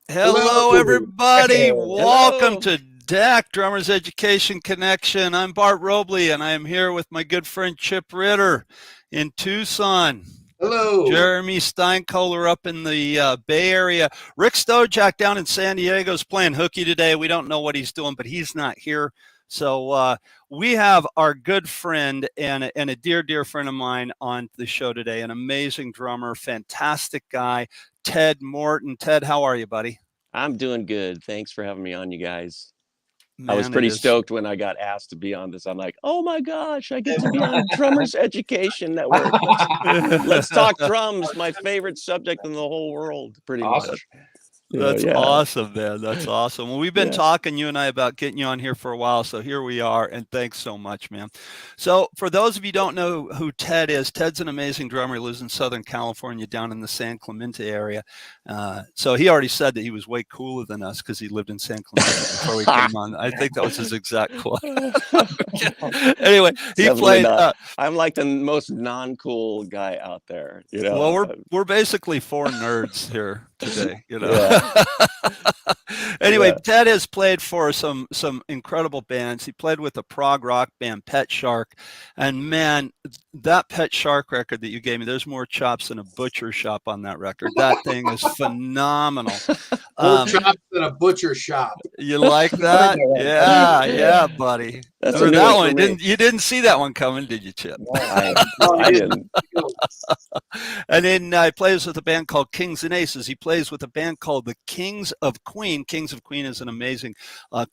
Hello, Hello. everybody. Welcome Hello. to DEC, Drummers Education Connection. I'm Bart Robley, and I am here with my good friend Chip Ritter in Tucson. Hello. Jeremy Steinkohler up in the Bay Area. Rick Stojak down in San Diego is playing hooky today. We don't know what he's doing, but he's not here. So we have our good friend and a dear, dear friend of mine on the show today, an amazing drummer, fantastic guy, Ted Morton. Ted, how are you, buddy? I'm doing good. Thanks for having me on, you guys. I was Man, it pretty is. stoked when I got asked to be on this. I'm like, oh my gosh, I get to be on Drummers Education Network. Let's talk drums, my favorite subject in the whole world, pretty Awesome. much. That's Yeah. awesome, man. That's awesome. Well, we've been Yeah. talking, you and I, about getting you on here for a while. So here we are. And thanks so much, man. So, for those of you who don't know who Ted is, Ted's an amazing drummer. He lives in Southern California, down in the San Clemente area. So, he already said that he was way cooler than us because he lived in San Clemente before we came on. I think that was his exact quote. Anyway, he Definitely played. not. I'm like the most non-cool guy out there, Well, we're basically four nerds here today, Yeah. Anyway, Yeah. Ted has played for some incredible bands. He played with a prog rock band, Pet Shark, and man, that Pet Shark record that you gave me, there's more chops than a butcher shop on that record. That thing is phenomenal. More chops than a butcher shop. You like that? Yeah, buddy. That's a Remember new that one one? for me. You didn't see that one coming, did you, Chip? I didn't. And then he plays with a band called Kings and Aces. He plays with a band called the Kings of Queen. Kings of Queen is an amazing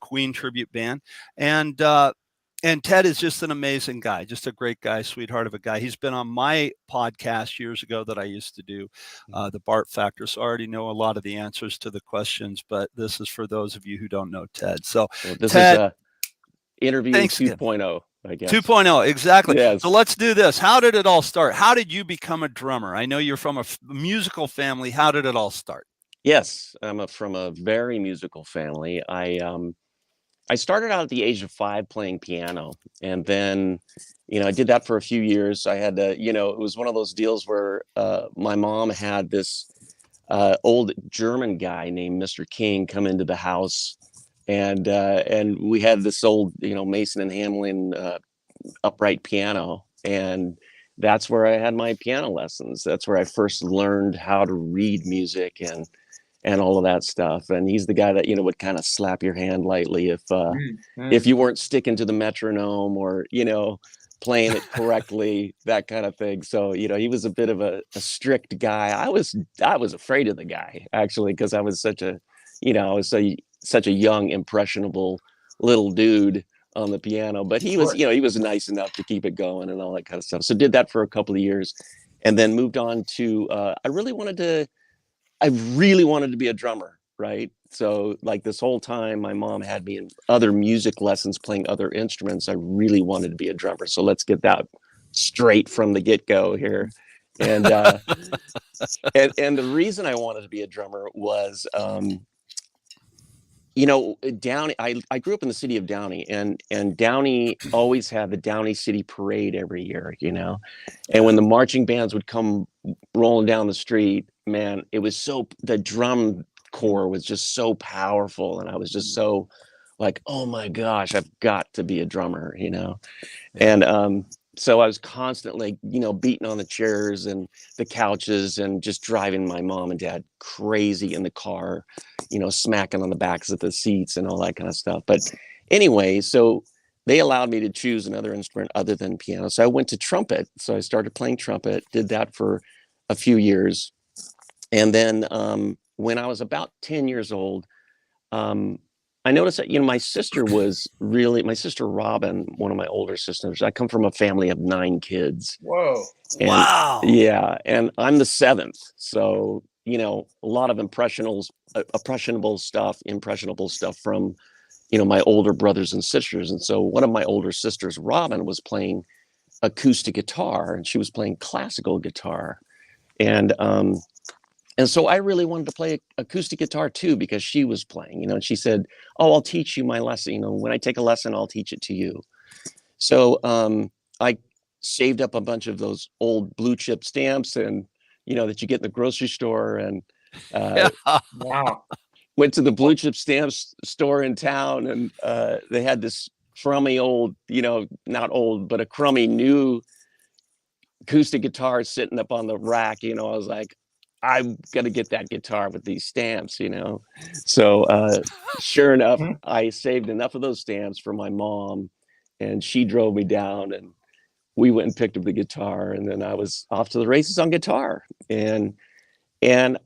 Queen tribute band. And Ted is just an amazing guy, just a great guy, sweetheart of a guy. He's been on my podcast years ago that I used to do, the Bart Factor. So I already know a lot of the answers to the questions, but this is for those of you who don't know Ted. So, Well, this is Ted, a interview thanks again. 2.0, I guess. 2.0, exactly. So Yes. let's do this. How did it all start? How did you become a drummer? I know you're from a musical family. How did it all start? Yes, from a very musical family. I started out at the age of 5 playing piano, and then, I did that for a few years. I had to, it was one of those deals where my mom had this old German guy named Mr. King come into the house, and we had this old, Mason and Hamlin upright piano, and that's where I had my piano lessons. That's where I first learned how to read music and all of that stuff. And he's the guy that would kind of slap your hand lightly if you weren't sticking to the metronome or playing it correctly, that kind of thing. So he was a bit of a strict guy. I was afraid of the guy, actually, because I was such a young, impressionable little dude on the piano. But he was nice enough to keep it going and all that kind of stuff. So did that for a couple of years, and then moved on to I really wanted to be a drummer, right? So like this whole time, my mom had me in other music lessons playing other instruments. I really wanted to be a drummer. So let's get that straight from the get-go here. And and the reason I wanted to be a drummer was Downey, I grew up in the city of Downey, and Downey always had the Downey City Parade every year, and when the marching bands would come rolling down the street, man, the drum corps was just so powerful, and I was just so like, oh my gosh, I've got to be a drummer, and so I was constantly, beating on the chairs and the couches and just driving my mom and dad crazy in the car, smacking on the backs of the seats and all that kind of stuff. But anyway, so they allowed me to choose another instrument other than piano. So I went to trumpet. So I started playing trumpet, did that for a few years. And then when I was about 10 years old, I noticed that, my sister Robin, one of my older sisters, I come from a family of 9 kids. Whoa. And Wow. yeah, and I'm the 7th. So, a lot of impressionable stuff from, my older brothers and sisters. And so one of my older sisters, Robin, was playing acoustic guitar, and she was playing classical guitar. And so I really wanted to play acoustic guitar too, because she was playing, and she said, "Oh, I'll teach you my lesson. When I take a lesson, I'll teach it to you." So I saved up a bunch of those old blue chip stamps, and that you get in the grocery store, and Yeah. Wow. went to the blue chip stamps store in town, and they had this crummy old, not old, but a crummy new acoustic guitar sitting up on the rack. I was like, I'm gonna get that guitar with these stamps. So sure enough, I saved enough of those stamps for my mom, and she drove me down, and we went and picked up the guitar, and then I was off to the races on guitar, and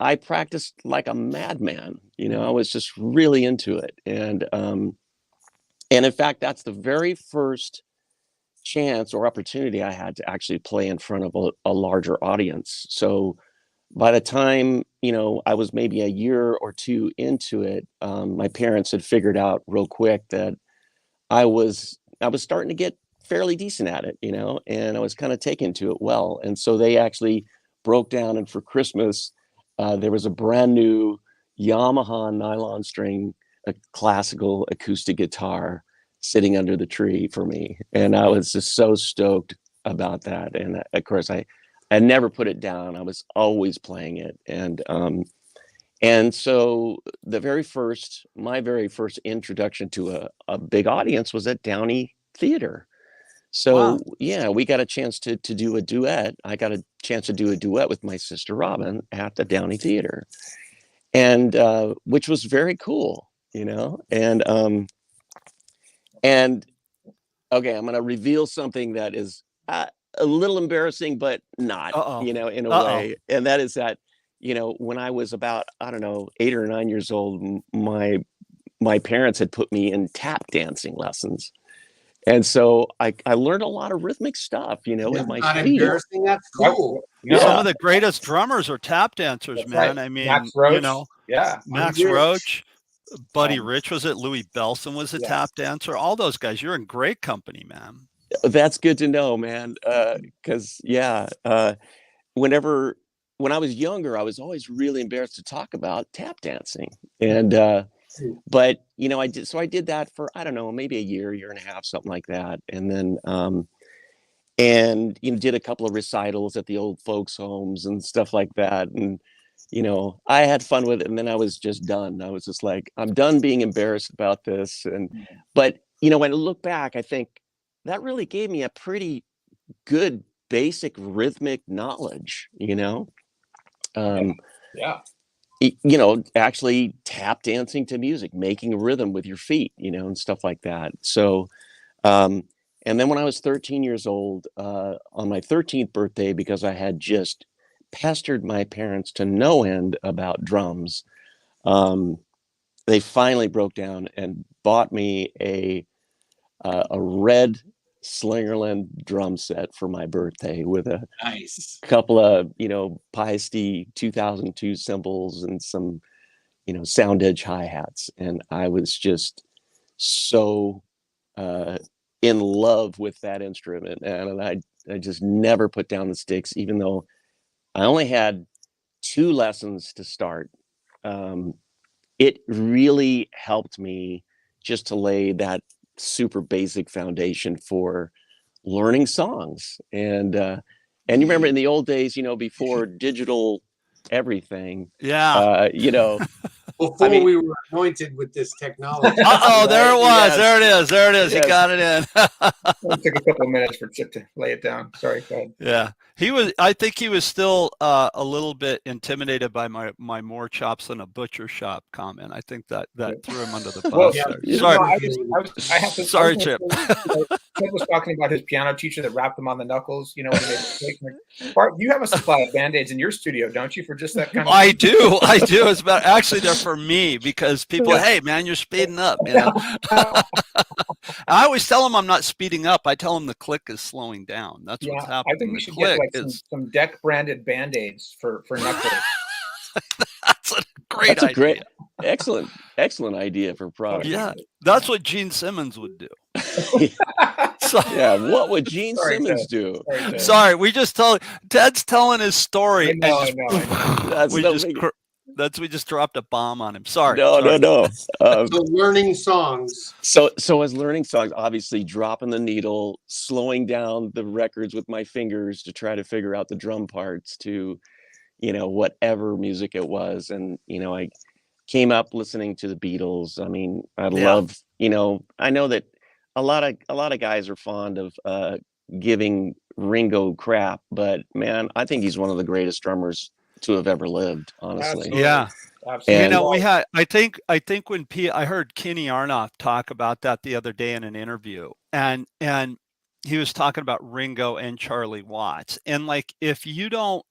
I practiced like a madman. I was just really into it, and in fact, that's the very first chance or opportunity I had to actually play in front of a larger audience. So by the time I was maybe a year or two into it, my parents had figured out real quick that I was starting to get fairly decent at it, and I was kind of taken to it well. And so they actually broke down, and for Christmas, there was a brand new Yamaha nylon string, a classical acoustic guitar sitting under the tree for me. And I was just so stoked about that. And of course, I never put it down. I was always playing it. And so my very first introduction to a big audience was at Downey Theater. So Wow. yeah, we got a chance to do a duet. I got a chance to do a duet with my sister Robin at the Downey Theater, and which was very cool, and okay, I'm going to reveal something that is a little embarrassing, but not, in a way. And that is that, when I was about, I don't know, 8 or 9 years old, my parents had put me in tap dancing lessons. And so I learned a lot of rhythmic stuff, with my not feet. embarrassing. That's cool. Yeah. Some of the greatest drummers are tap dancers, That's man. right. I mean, Max Roach. Yeah. Max Roach, Buddy Rich was it? Louis Belson was a tap dancer. All those guys. You're in great company, man. That's good to know, man. Because when I was younger, I was always really embarrassed to talk about tap dancing, and but I did that for, I don't know, maybe a year and a half, something like that, and then did a couple of recitals at the old folks' homes and stuff like that, and I had fun with it, and then I was just done. I was just like, I'm done being embarrassed about this, but when I look back, I think that really gave me a pretty good basic rhythmic knowledge, actually tap dancing to music, making a rhythm with your feet, and stuff like that. So, and then when I was 13 years old, on my 13th birthday, because I had just pestered my parents to no end about drums, they finally broke down and bought me a red Slingerland drum set for my birthday with a couple of, Piesti 2002 cymbals and some, sound edge hi-hats. And I was just so in love with that instrument. And I just never put down the sticks, even though I only had 2 lessons to start. It really helped me just to lay that super basic foundation for learning songs. And you remember in the old days, before digital everything, before we were anointed with this technology. Right? There it was. Yes. There it is. Yes. He got it in. It took a couple of minutes for Chip to lay it down. Sorry, go ahead. Yeah. I think he was still a little bit intimidated by my more chops than a butcher shop comment. I think that threw him under the bus. Sorry. Sorry, Chip. Chip was talking about his piano teacher that wrapped him on the knuckles. When he made Bart, you have a supply of Band-Aids in your studio, don't you, for just that kind of I do. It's about, actually, they're for me, because people, hey, man, you're speeding up. I always tell them I'm not speeding up. I tell them the click is slowing down. That's what's happening. I think we should get some Deck branded Band-Aids for knuckles. That's a great idea. Excellent idea for product. Yeah, that's what Gene Simmons would do. What would Gene Simmons do? Sorry, we just told Ted's telling his story. I know. We just dropped a bomb on him. Sorry. No. So learning songs. So I was learning songs, obviously dropping the needle, slowing down the records with my fingers to try to figure out the drum parts to, whatever music it was. And, came up listening to the Beatles. I mean, I Yeah. love, I know that a lot of guys are fond of giving Ringo crap, but man, I think he's one of the greatest drummers to have ever lived, honestly. Absolutely. Yeah. Absolutely. And we had, I think when I heard Kenny Arnoff talk about that the other day in an interview, and he was talking about Ringo and Charlie Watts. And like, if you don't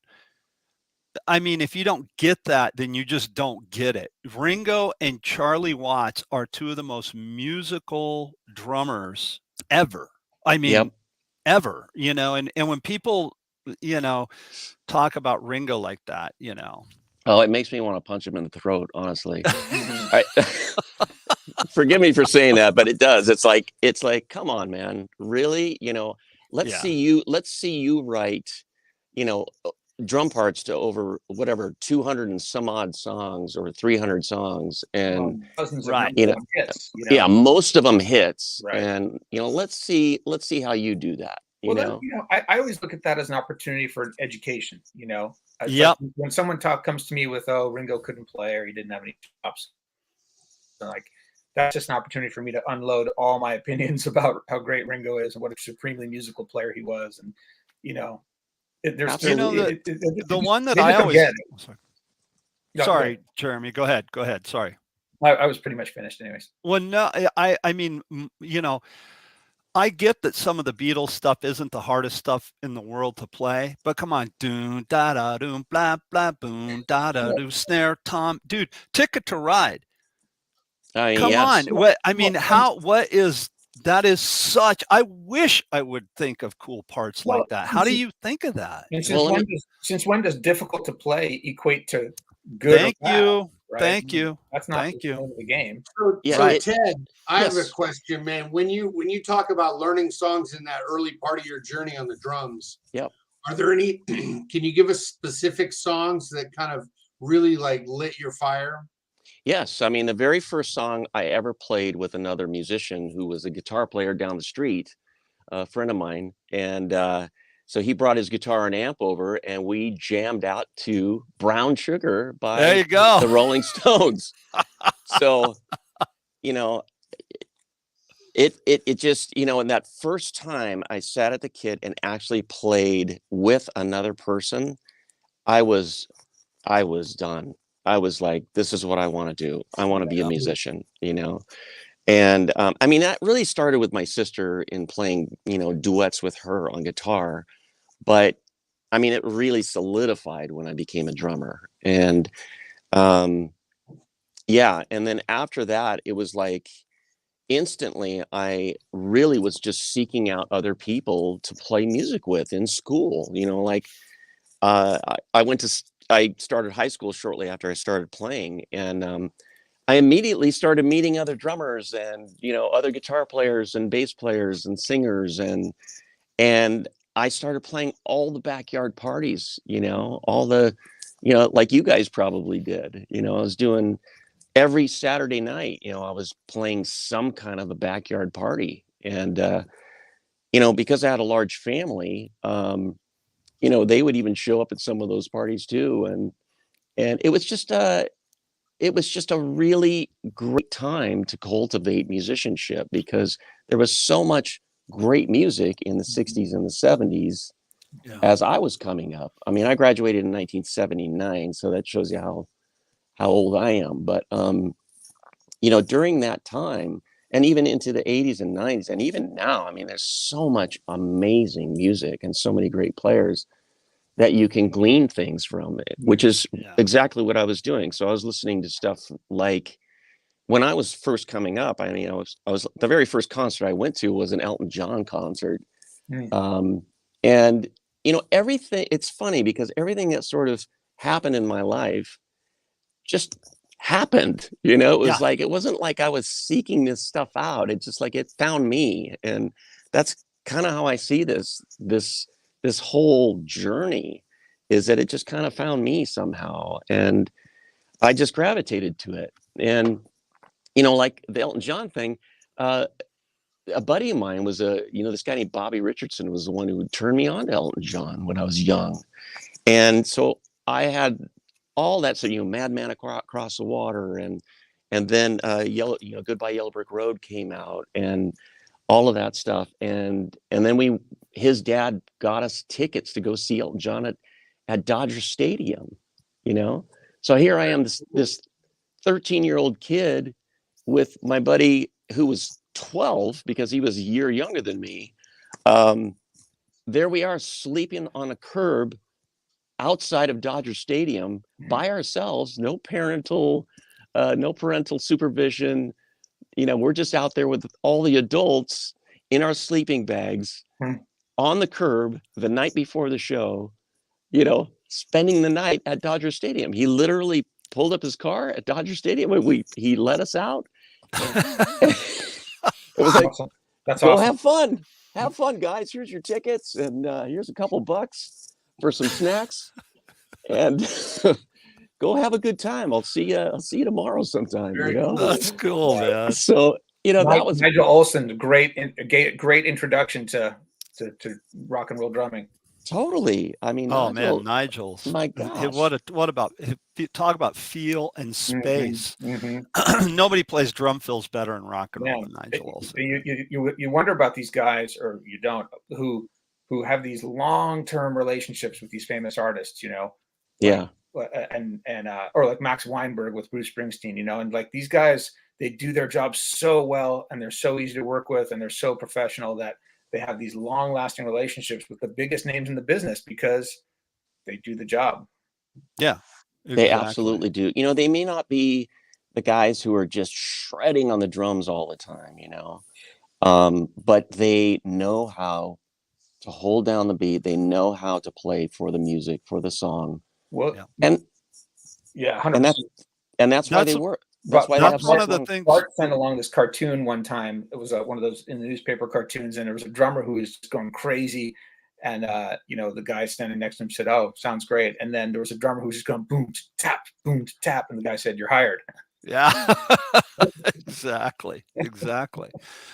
get that, then you just don't get it. Ringo and Charlie Watts are two of the most musical drummers ever. I mean, Yep. ever, and when people, talk about Ringo like that, Oh, it makes me want to punch him in the throat, honestly. Forgive me for saying that, but it does. It's like, come on, man, really? Let's see you write, drum parts to over whatever 200 and some odd songs or 300 songs, and dozens right, of hits. Yeah, most of them hits, right. And let's see how you do that. I always look at that as an opportunity for education. Yep. Like when someone comes to me with, "Oh, Ringo couldn't play or he didn't have any chops," like that's just an opportunity for me to unload all my opinions about how great Ringo is and what a supremely musical player he was, and the one that I always. Sorry, Jeremy. Go ahead. Sorry. I was pretty much finished, anyways. Well, no, I mean, I get that some of the Beatles stuff isn't the hardest stuff in the world to play, but come on, doom da da doom blah blah boom da da do snare tom, dude, Ticket to Ride. Come on, what is that? Is such. I wish I would think of cool parts like that. How do you think of that? And since when does difficult to play equate to good? Thank you. Right? Thank you. That's not the game. So Ted, I have a question, man. When you talk about learning songs in that early part of your journey on the drums, yep. Are there any? Can you give us specific songs that kind of really like lit your fire? Yes, I mean the very first song I ever played with another musician who was a guitar player down the street, a friend of mine, and so he brought his guitar and amp over, and we jammed out to "Brown Sugar" by there you go. the Rolling Stones. So, it just, and that first time I sat at the kit and actually played with another person, I was done. I was like, this is what I want to do. I want to be a musician, And I mean, that really started with my sister in playing, duets with her on guitar. But I mean, it really solidified when I became a drummer. And yeah. And then after that, it was like instantly, I really was just seeking out other people to play music with in school. Like I started high school shortly after I started playing, and I immediately started meeting other drummers and other guitar players and bass players and singers, and I started playing all the backyard parties, all the like you guys probably did. I was doing every Saturday night, I was playing some kind of a backyard party, and because I had a large family, they would even show up at some of those parties too, and it was just a really great time to cultivate musicianship, because there was so much great music in the 60s and the 70s as I was coming up. I mean, I graduated in 1979, so that shows you how old I am. But during that time, and even into the 80s and 90s, and even now, I mean, there's so much amazing music and so many great players that you can glean things from it, which is exactly what I was doing. So I was listening to stuff like, when I was first coming up, I mean, I was the very first concert I went to was an Elton John concert. And everything, it's funny because everything that sort of happened in my life just happened. It was like, it wasn't like I was seeking this stuff out. It's just like it found me. And that's kind of how I see this whole journey, is that it just kind of found me somehow, and I just gravitated to it. And like the Elton John thing, a buddy of mine was this guy named Bobby Richardson was the one who would turn me on to Elton John when I was young. And so I had all that. So, Madman Across the Water, and then Goodbye Yellow Brick Road came out, and all of that stuff. And then his dad got us tickets to go see Elton John at Dodger Stadium, So here I am, this 13-year-old kid with my buddy who was 12 because he was a year younger than me. There we are sleeping on a curb outside of Dodger Stadium by ourselves, no parental supervision. We're just out there with all the adults in our sleeping bags on the curb the night before the show, spending the night at Dodger Stadium. He literally pulled up his car at Dodger Stadium. He let us out. It was like, that's go awesome. Have fun, guys. Here's your tickets, and here's a couple bucks for some snacks, and go have a good time. I'll see you tomorrow sometime. That's cool, man. So that was Nigel Olsson. Great introduction to rock and roll drumming. Totally. I mean, Nigel's. My gosh. Talk about feel and space. Mm-hmm. Nobody plays drum fills better in rock and roll than Nigel Olsson. You wonder about these guys, or you don't, who have these long-term relationships with these famous artists, Yeah. Or like Max Weinberg with Bruce Springsteen, and like these guys, they do their job so well, and they're so easy to work with, and they're so professional that they have these long-lasting relationships with the biggest names in the business because they do the job. Yeah, exactly. They absolutely do. They may not be the guys who are just shredding on the drums all the time, but they know how to hold down the beat. They know how to play for the music, for the song. Well, and 100%. And that's why they work. That's why that's one of the things. Bart sent along this cartoon one time. It was one of those in the newspaper cartoons, and there was a drummer who was just going crazy. And the guy standing next to him said, "Oh, sounds great." And then there was a drummer who was just going boom tap, and the guy said, "You're hired." Yeah, exactly.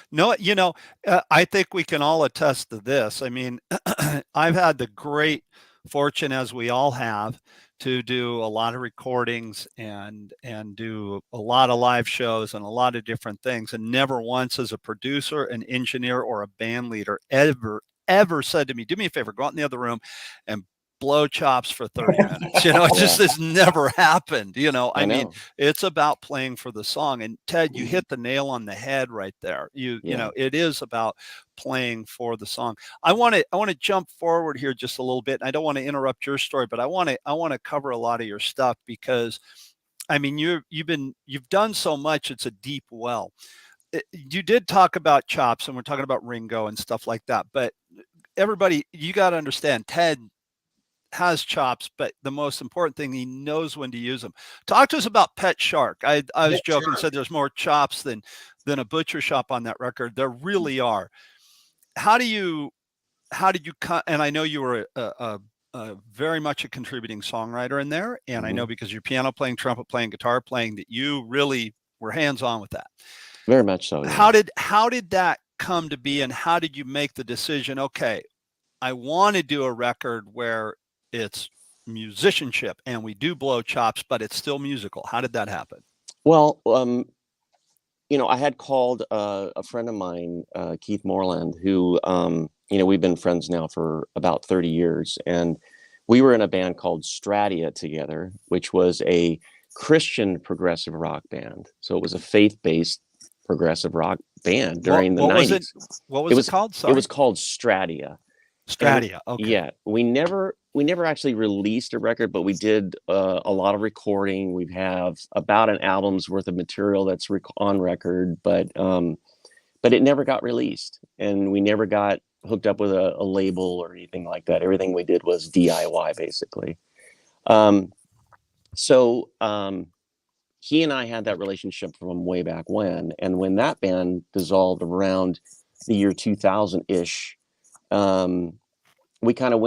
No, I think we can all attest to this. I mean, I've had the great fortune, as we all have, to do a lot of recordings and do a lot of live shows and a lot of different things. And never once as a producer, an engineer, or a band leader ever said to me, "Do me a favor, go out in the other room and blow chops for 30 minutes." It just has never happened. I mean, it's about playing for the song. And Ted, you hit the nail on the head right there. It is about playing for the song. I want to jump forward here just a little bit. I don't want to interrupt your story, but I want to cover a lot of your stuff because, I mean, you've done so much. It's a deep well. You did talk about chops, and we're talking about Ringo and stuff like that. But everybody, you got to understand, Ted has chops, but the most important thing, he knows when to use them. Talk to us about Pet Shark. I was joking, said there's more chops than a butcher shop on that record. There really are. How did you and I know you were a very much a contributing songwriter in there, and I know because you're piano playing, trumpet playing, guitar playing, that you really were hands-on with that. Very much so. Yeah. How did that come to be, and how did you make the decision, okay, I want to do a record where it's musicianship and we do blow chops, but it's still musical? How did that happen? Well, I had called a friend of mine, Keith Moreland, who, we've been friends now for about 30 years. And we were in a band called Stratia together, which was a Christian progressive rock band. So it was a faith-based progressive rock band during the 90s. What was it called? Sorry. It was called Stratia. Stratia. Okay. Yeah. We never actually released a record, but we did a lot of recording. We have about an album's worth of material that's on record, but it never got released, and we never got hooked up with a label or anything like that. Everything we did was DIY, basically. So he and I had that relationship from way back when, and when that band dissolved around the year 2000-ish, we kind of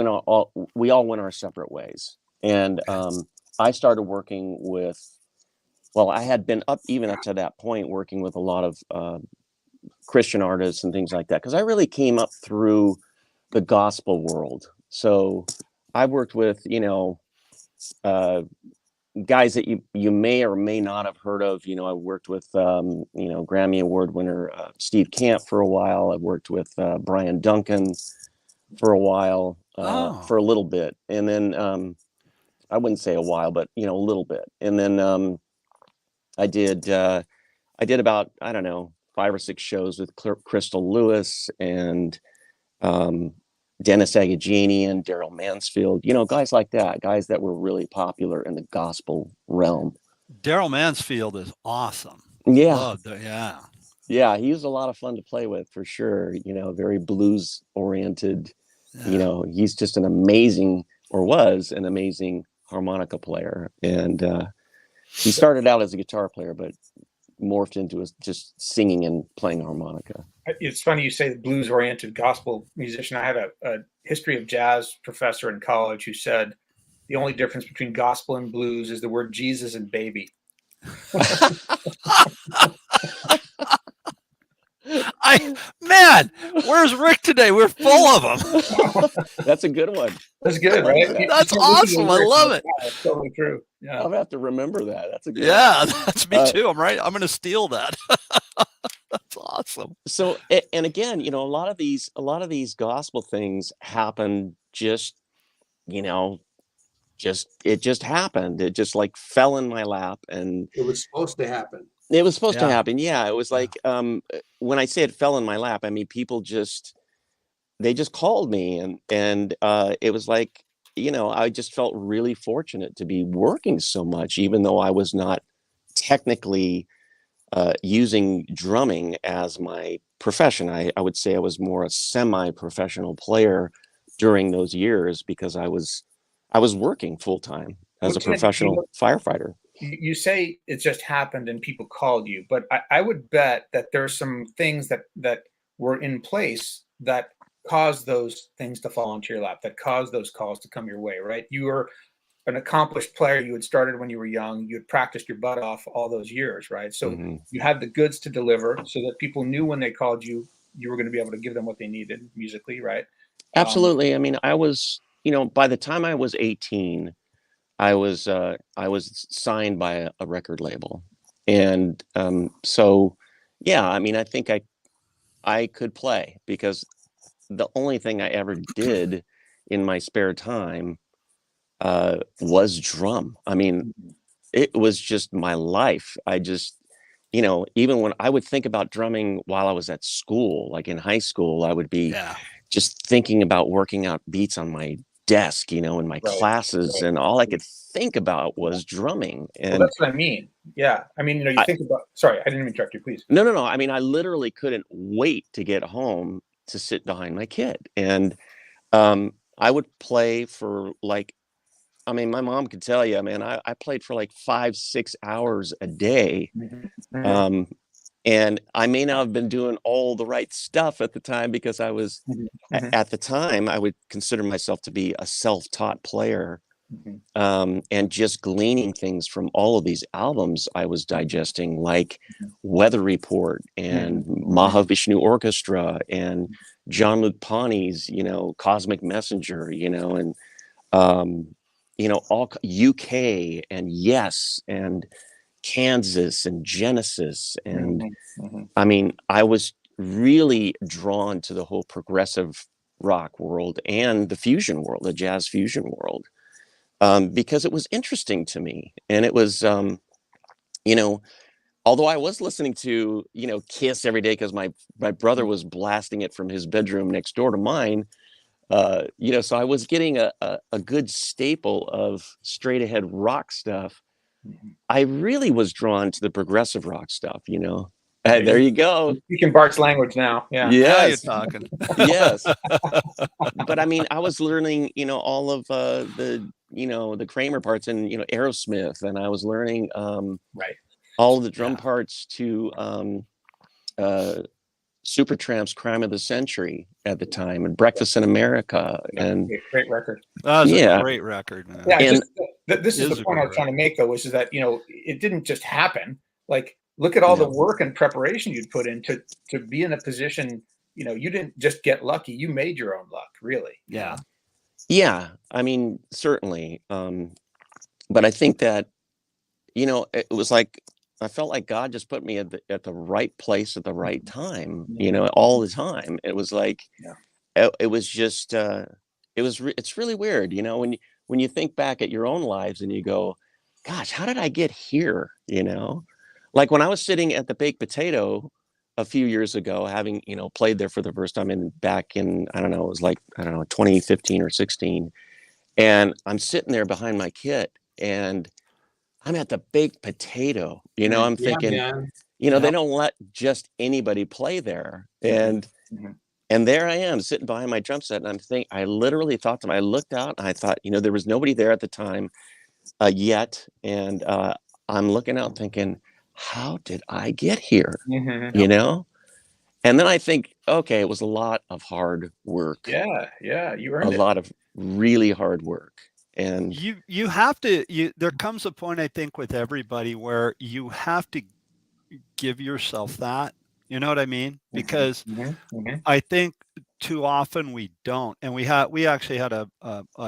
we all went our separate ways. And I started working with, I had been even up to that point working with a lot of Christian artists and things like that, because I really came up through the gospel world. So I've worked with, guys that you may or may not have heard of. I worked with Grammy Award winner Steve Camp for a while. I worked with Brian Duncan for a while, for a little bit, and then I wouldn't say a while, but a little bit, and then I did about, I don't know, 5 or 6 shows with Crystal Lewis and Dennis Agagini and Daryl Mansfield, guys like that, guys that were really popular in the gospel realm. Daryl Mansfield is awesome. Yeah. Yeah. He was a lot of fun to play with, for sure. Very blues oriented. Yeah. He's just was an amazing harmonica player. And he started out as a guitar player, but morphed into just singing and playing harmonica. It's funny you say the blues oriented gospel musician. I had a history of jazz professor in college who said the only difference between gospel and blues is the word Jesus and baby. Man, where's Rick today? We're full of them. That's a good one. That's good, right? That's awesome. I love it. That's totally true. Yeah. I'll have to remember that. That's a good one. That's me too. I'm going to steal that. That's awesome. So, and again, a lot of these gospel things happen just, it just happened. It just like fell in my lap, and it was supposed to happen. It was supposed to happen. Yeah. It was like, when I say it fell in my lap, I mean, people they just called me, and it was like, I just felt really fortunate to be working so much, even though I was not technically using drumming as my profession. I would say I was more a semi-professional player during those years, because I was working full time as a professional firefighter. You say it just happened and people called you, but I would bet that there's some things that were in place that caused those things to fall onto your lap, that caused those calls to come your way, right? You were an accomplished player. You had started when you were young. You had practiced your butt off all those years, right? So you had the goods to deliver, so that people knew when they called you, you were going to be able to give them what they needed musically, right? Absolutely. I mean, I was, by the time I was 18, I was signed by a record label, and so yeah, I mean, I think I could play, because the only thing I ever did in my spare time was drum. I mean, it was just my life. I just, even when I would think about drumming while I was at school, like in high school, I would be just thinking about working out beats on my desk, in my classes, and all I could think about was drumming. And that's what I mean. Yeah. I mean, you think about, sorry, I didn't even interrupt you, please. No. I mean, I literally couldn't wait to get home to sit behind my kid. And I would play for I mean, my mom could tell you, man, I played for like 5-6 hours a day. And I may not have been doing all the right stuff at the time, because I was, at the time, I would consider myself to be a self-taught player, and just gleaning things from all of these albums I was digesting, like Weather Report and Mahavishnu Orchestra and Jean-Luc Ponty's, Cosmic Messenger, and, all UK and Yes and Kansas and Genesis. And I mean, I was really drawn to the whole progressive rock world and the fusion world, the jazz fusion world, because it was interesting to me. And it was, although I was listening to, Kiss every day, because my brother was blasting it from his bedroom next door to mine, so I was getting a good staple of straight ahead rock stuff. I really was drawn to the progressive rock stuff, There you go. You can Bart's language now. Yeah. Yes. Now you're talking. Yes. But I mean, I was learning, all of the Kramer parts, and, Aerosmith, and I was learning all of the drum parts to Supertramp's Crime of the Century at the time, and Breakfast in America. And great record. That was a great record, man. Yeah, and this is the point I was trying to make, though, which is that, it didn't just happen. Like, look at all the work and preparation you'd put in to be in a position, you didn't just get lucky. You made your own luck, really. Yeah. Yeah. I mean, certainly. But I think that, you know, it was like I felt like God just put me at the right place at the right time, you know, all the time. It was like it was just it's really weird, you know, when you think back at your own lives and you go, gosh, how did I get here? You know, like when I was sitting at the Baked Potato a few years ago, having, you know, played there for the first time back in, I don't know, it was like, I don't know, 2015 or 16. And I'm sitting there behind my kit and I'm at the Baked Potato, you know, I'm Yeah, thinking, man. you know, they Yep. don't let just anybody play there. And there I am sitting behind my drum set, and I literally thought to myself, I looked out and I thought, you know, there was nobody there at the time yet. And I'm looking out thinking, how did I get here? You know? And then I think, okay, it was a lot of hard work. Yeah, you A earned it. lot of really hard work. And You have to, there comes a point, I think, with everybody where you have to give yourself that. You know what I mean? Because I think too often we don't. And we actually had a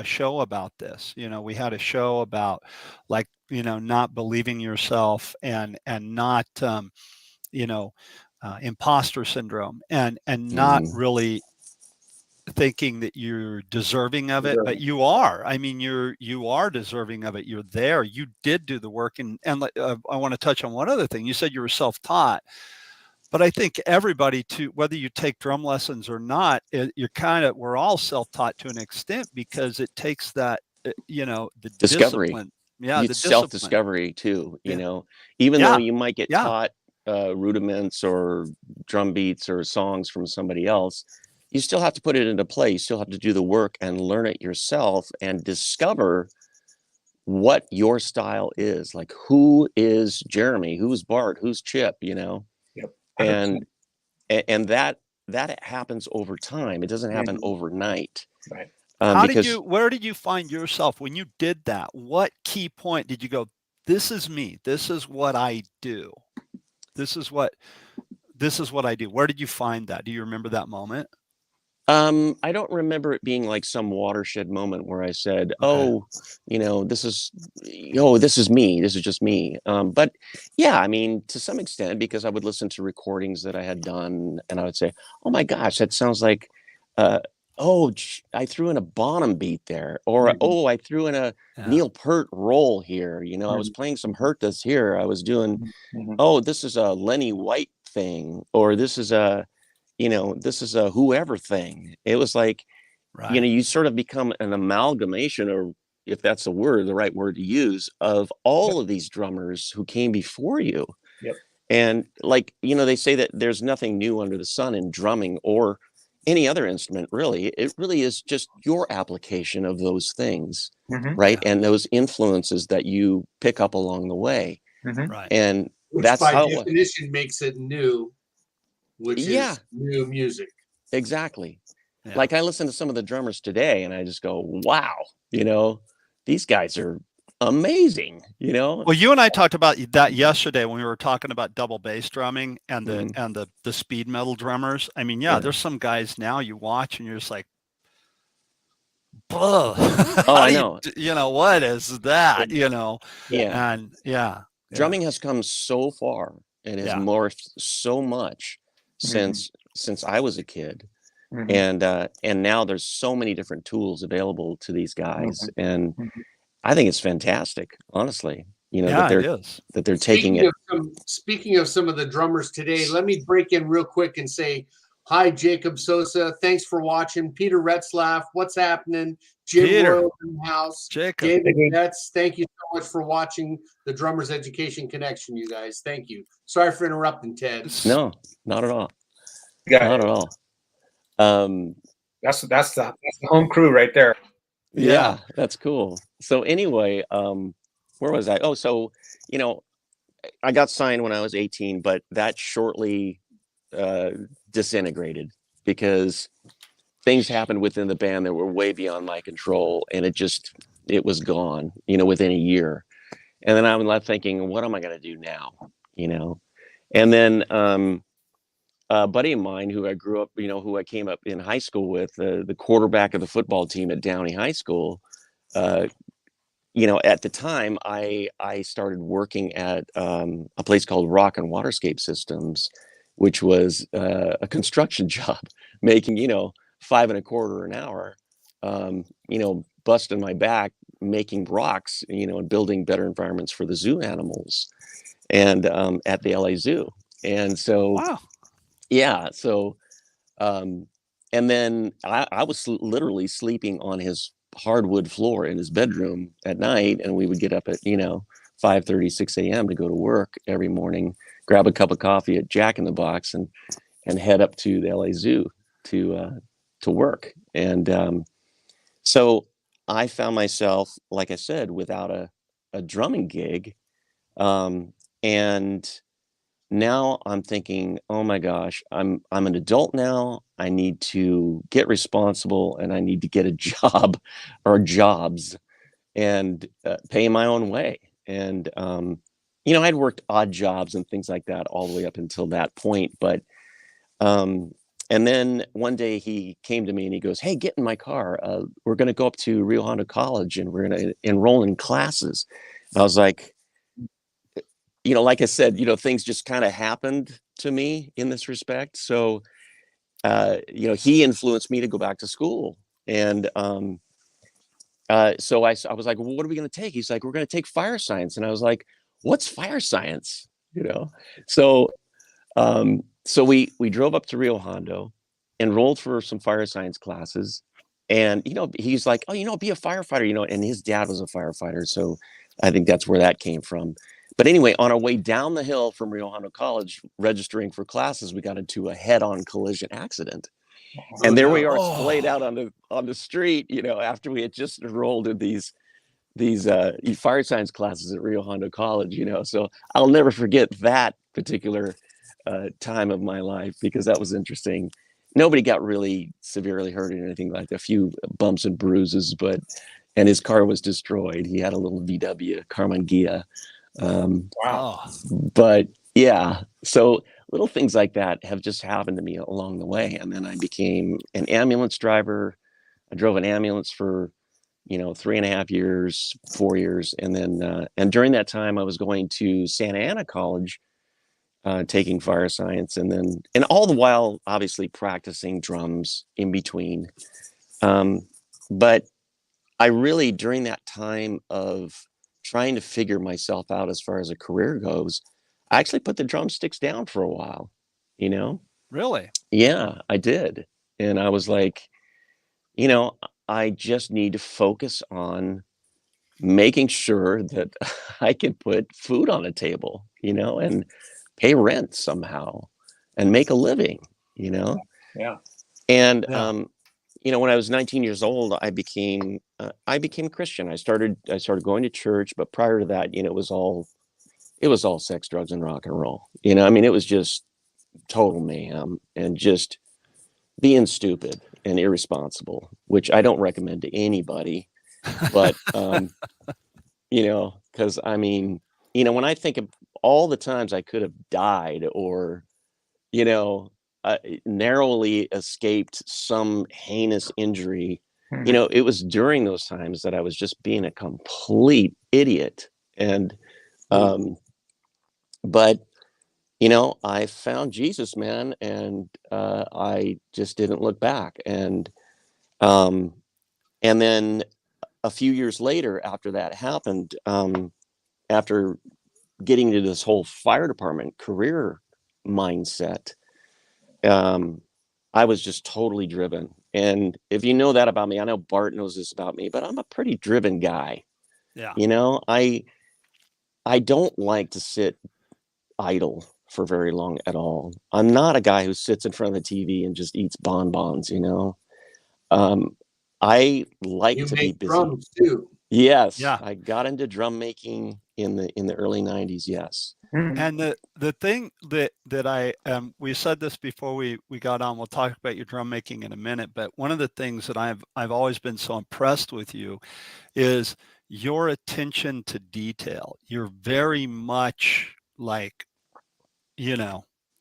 show about this. You know, we had a show about, like, you know, not believing yourself and not you know, imposter syndrome and not really thinking that you're deserving of it, but you are. I mean, you are deserving of it. You're there. You did do the work. And I want to touch on one other thing. You said you were self-taught, but I think everybody, to whether you take drum lessons or not, we're all self-taught to an extent, because it takes that, you know, the discovery. discipline. Yeah, It's the discipline. self-discovery too, you Yeah. know, even though you might get Yeah. taught rudiments or drum beats or songs from somebody else, you still have to put it into play. You still have to do the work and learn it yourself and discover what your style is. Like, who is Jeremy? Who's Bart? Who's Chip? You know? Yep. And that happens over time. It doesn't happen overnight. Right. Where did you find yourself when you did that? What key point did you go, this is me. This is what I do. This is what I do. Where did you find that? Do you remember that moment? I don't remember it being like some watershed moment where I said, "Oh, you know, this is me. This is just me." But yeah, I mean, to some extent, because I would listen to recordings that I had done, and I would say, "Oh my gosh, that sounds like, I threw in a Bonham beat there," or "Oh, I threw in a Neil Peart roll here." You know, I was playing some Hertas here. I was doing, "Oh, this is a Lenny White thing," or "This is a." You know, this is a whoever thing. It was like, you know, you sort of become an amalgamation, or if that's the right word to use, of all of these drummers who came before you. And like, you know, they say that there's nothing new under the sun in drumming or any other instrument, really. It really is just your application of those things, right? And those influences that you pick up along the way. And which that's by how definition makes it new. Which is new music. Exactly. Like, I listen to some of the drummers today and I just go, wow, you know, these guys are amazing, you know? Well, you and I talked about that yesterday when we were talking about double bass drumming and the speed metal drummers. I mean, there's some guys now you watch and you're just like, "Whoa." I know. You know, what is that? You know? Yeah. And drumming has come so far and has morphed so much since I was a kid. And now there's so many different tools available to these guys. And I think it's fantastic, honestly, you know, that they're taking it. Speaking of some of the drummers today, let me break in real quick and say, hi, Jacob Sosa. Thanks for watching. Peter Retzlaff, what's happening? Jim Royal in the house. Jacob. David Betts, thank you so much for watching the Drummers Education Connection, you guys. Thank you. Sorry for interrupting, Ted. No, not at all. Not at all. That's the home crew right there. Yeah, that's cool. So anyway, where was I? Oh, so, you know, I got signed when I was 18, but that shortly disintegrated because things happened within the band that were way beyond my control, and it was gone, you know, within a year. And then I'm left thinking, what am I going to do now? You know? And then a buddy of mine who I grew up, you know, who I came up in high school with, the quarterback of the football team at Downey High School, at the time I started working at a place called Rock and Waterscape Systems, which was a construction job, making, $5.25 an hour, busting my back, making rocks, and building better environments for the zoo animals, and at the LA Zoo. And so, Wow. yeah, so, and then I was literally sleeping on his hardwood floor in his bedroom at night, and we would get up at 5:30, 6 a.m. to go to work every morning, grab a cup of coffee at Jack in the Box, and head up to the LA Zoo to work. And so I found myself, like I said, without a drumming gig, and now I'm thinking, oh my gosh, I'm an adult now. I need to get responsible, and I need to get a job or jobs, and pay my own way. And I'd worked odd jobs and things like that all the way up until that point. But and then one day he came to me and he goes, "Hey, get in my car. We're going to go up to Rio Hondo College, and we're going to enroll in classes." And I was like, like I said, things just kind of happened to me in this respect. So, he influenced me to go back to school. And so I was like, "Well, what are we going to take?" He's like, "We're going to take fire science." And I was like, "What's fire science?" So, so we drove up to Rio Hondo, enrolled for some fire science classes. And, he's like, "Oh, be a firefighter," and his dad was a firefighter. So I think that's where that came from. But anyway, on our way down the hill from Rio Hondo College, registering for classes, we got into a head-on collision accident. Oh, And there no. we are, splayed out on the street, after we had just enrolled in these fire science classes at Rio Hondo College. So I'll never forget that particular time of my life, because that was interesting. Nobody got really severely hurt or anything, like a few bumps and bruises, and his car was destroyed. He had a little VW Carmen Ghia. Wow. But yeah, so little things like that have just happened to me along the way. And then I became an ambulance driver. I drove an ambulance for 3.5 years, 4 years. And then, and during that time I was going to Santa Ana College, taking fire science, and all the while, obviously practicing drums in between. But I really, during that time of trying to figure myself out as far as a career goes, I actually put the drumsticks down for a while, you know? Really? Yeah, I did. And I was like, I just need to focus on making sure that I can put food on a table, and pay rent somehow and make a living, you know? Yeah. And, Yeah. when I was 19 years old, I became Christian. I started going to church, but prior to that, it was all sex, drugs, and rock and roll. I mean, it was just total mayhem and just being stupid and irresponsible, which I don't recommend to anybody. But, because I mean, when I think of all the times I could have died, or, you know, narrowly escaped some heinous injury, it was during those times that I was just being a complete idiot. And, but, I found Jesus, man, and I just didn't look back. And then a few years later, after that happened, after getting into this whole fire department career mindset, I was just totally driven. And if you know that about me, I know Bart knows this about me, but I'm a pretty driven guy. Yeah. I don't like to sit idle for very long at all. I'm not a guy who sits in front of the TV and just eats bonbons. I like You to be make busy. drums too. Yes, Yeah. I got into drum making in the early 90s. Yes. And the thing that I we said this before we got on. We'll talk about your drum making in a minute, but one of the things that I've always been so impressed with you is your attention to detail. You're very much like,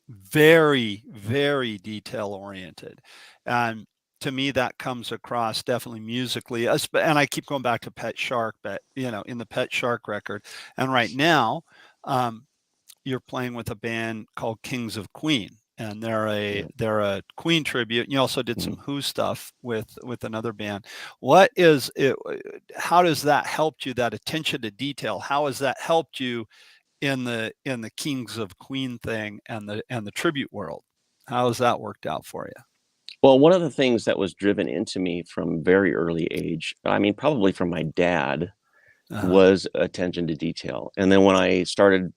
very, very detail oriented. And to me, that comes across definitely musically. And I keep going back to Pet Shark, but in the Pet Shark record, and right now, you're playing with a band called Kings of Queen, and they're a Queen tribute. And you also did some Who stuff with another band. What is it? How does that help you? That attention to detail. How has that helped you in the Kings of Queen thing and the tribute world? How has that worked out for you? Well, one of the things that was driven into me from very early age, I mean, probably from my dad, was attention to detail. And then when I started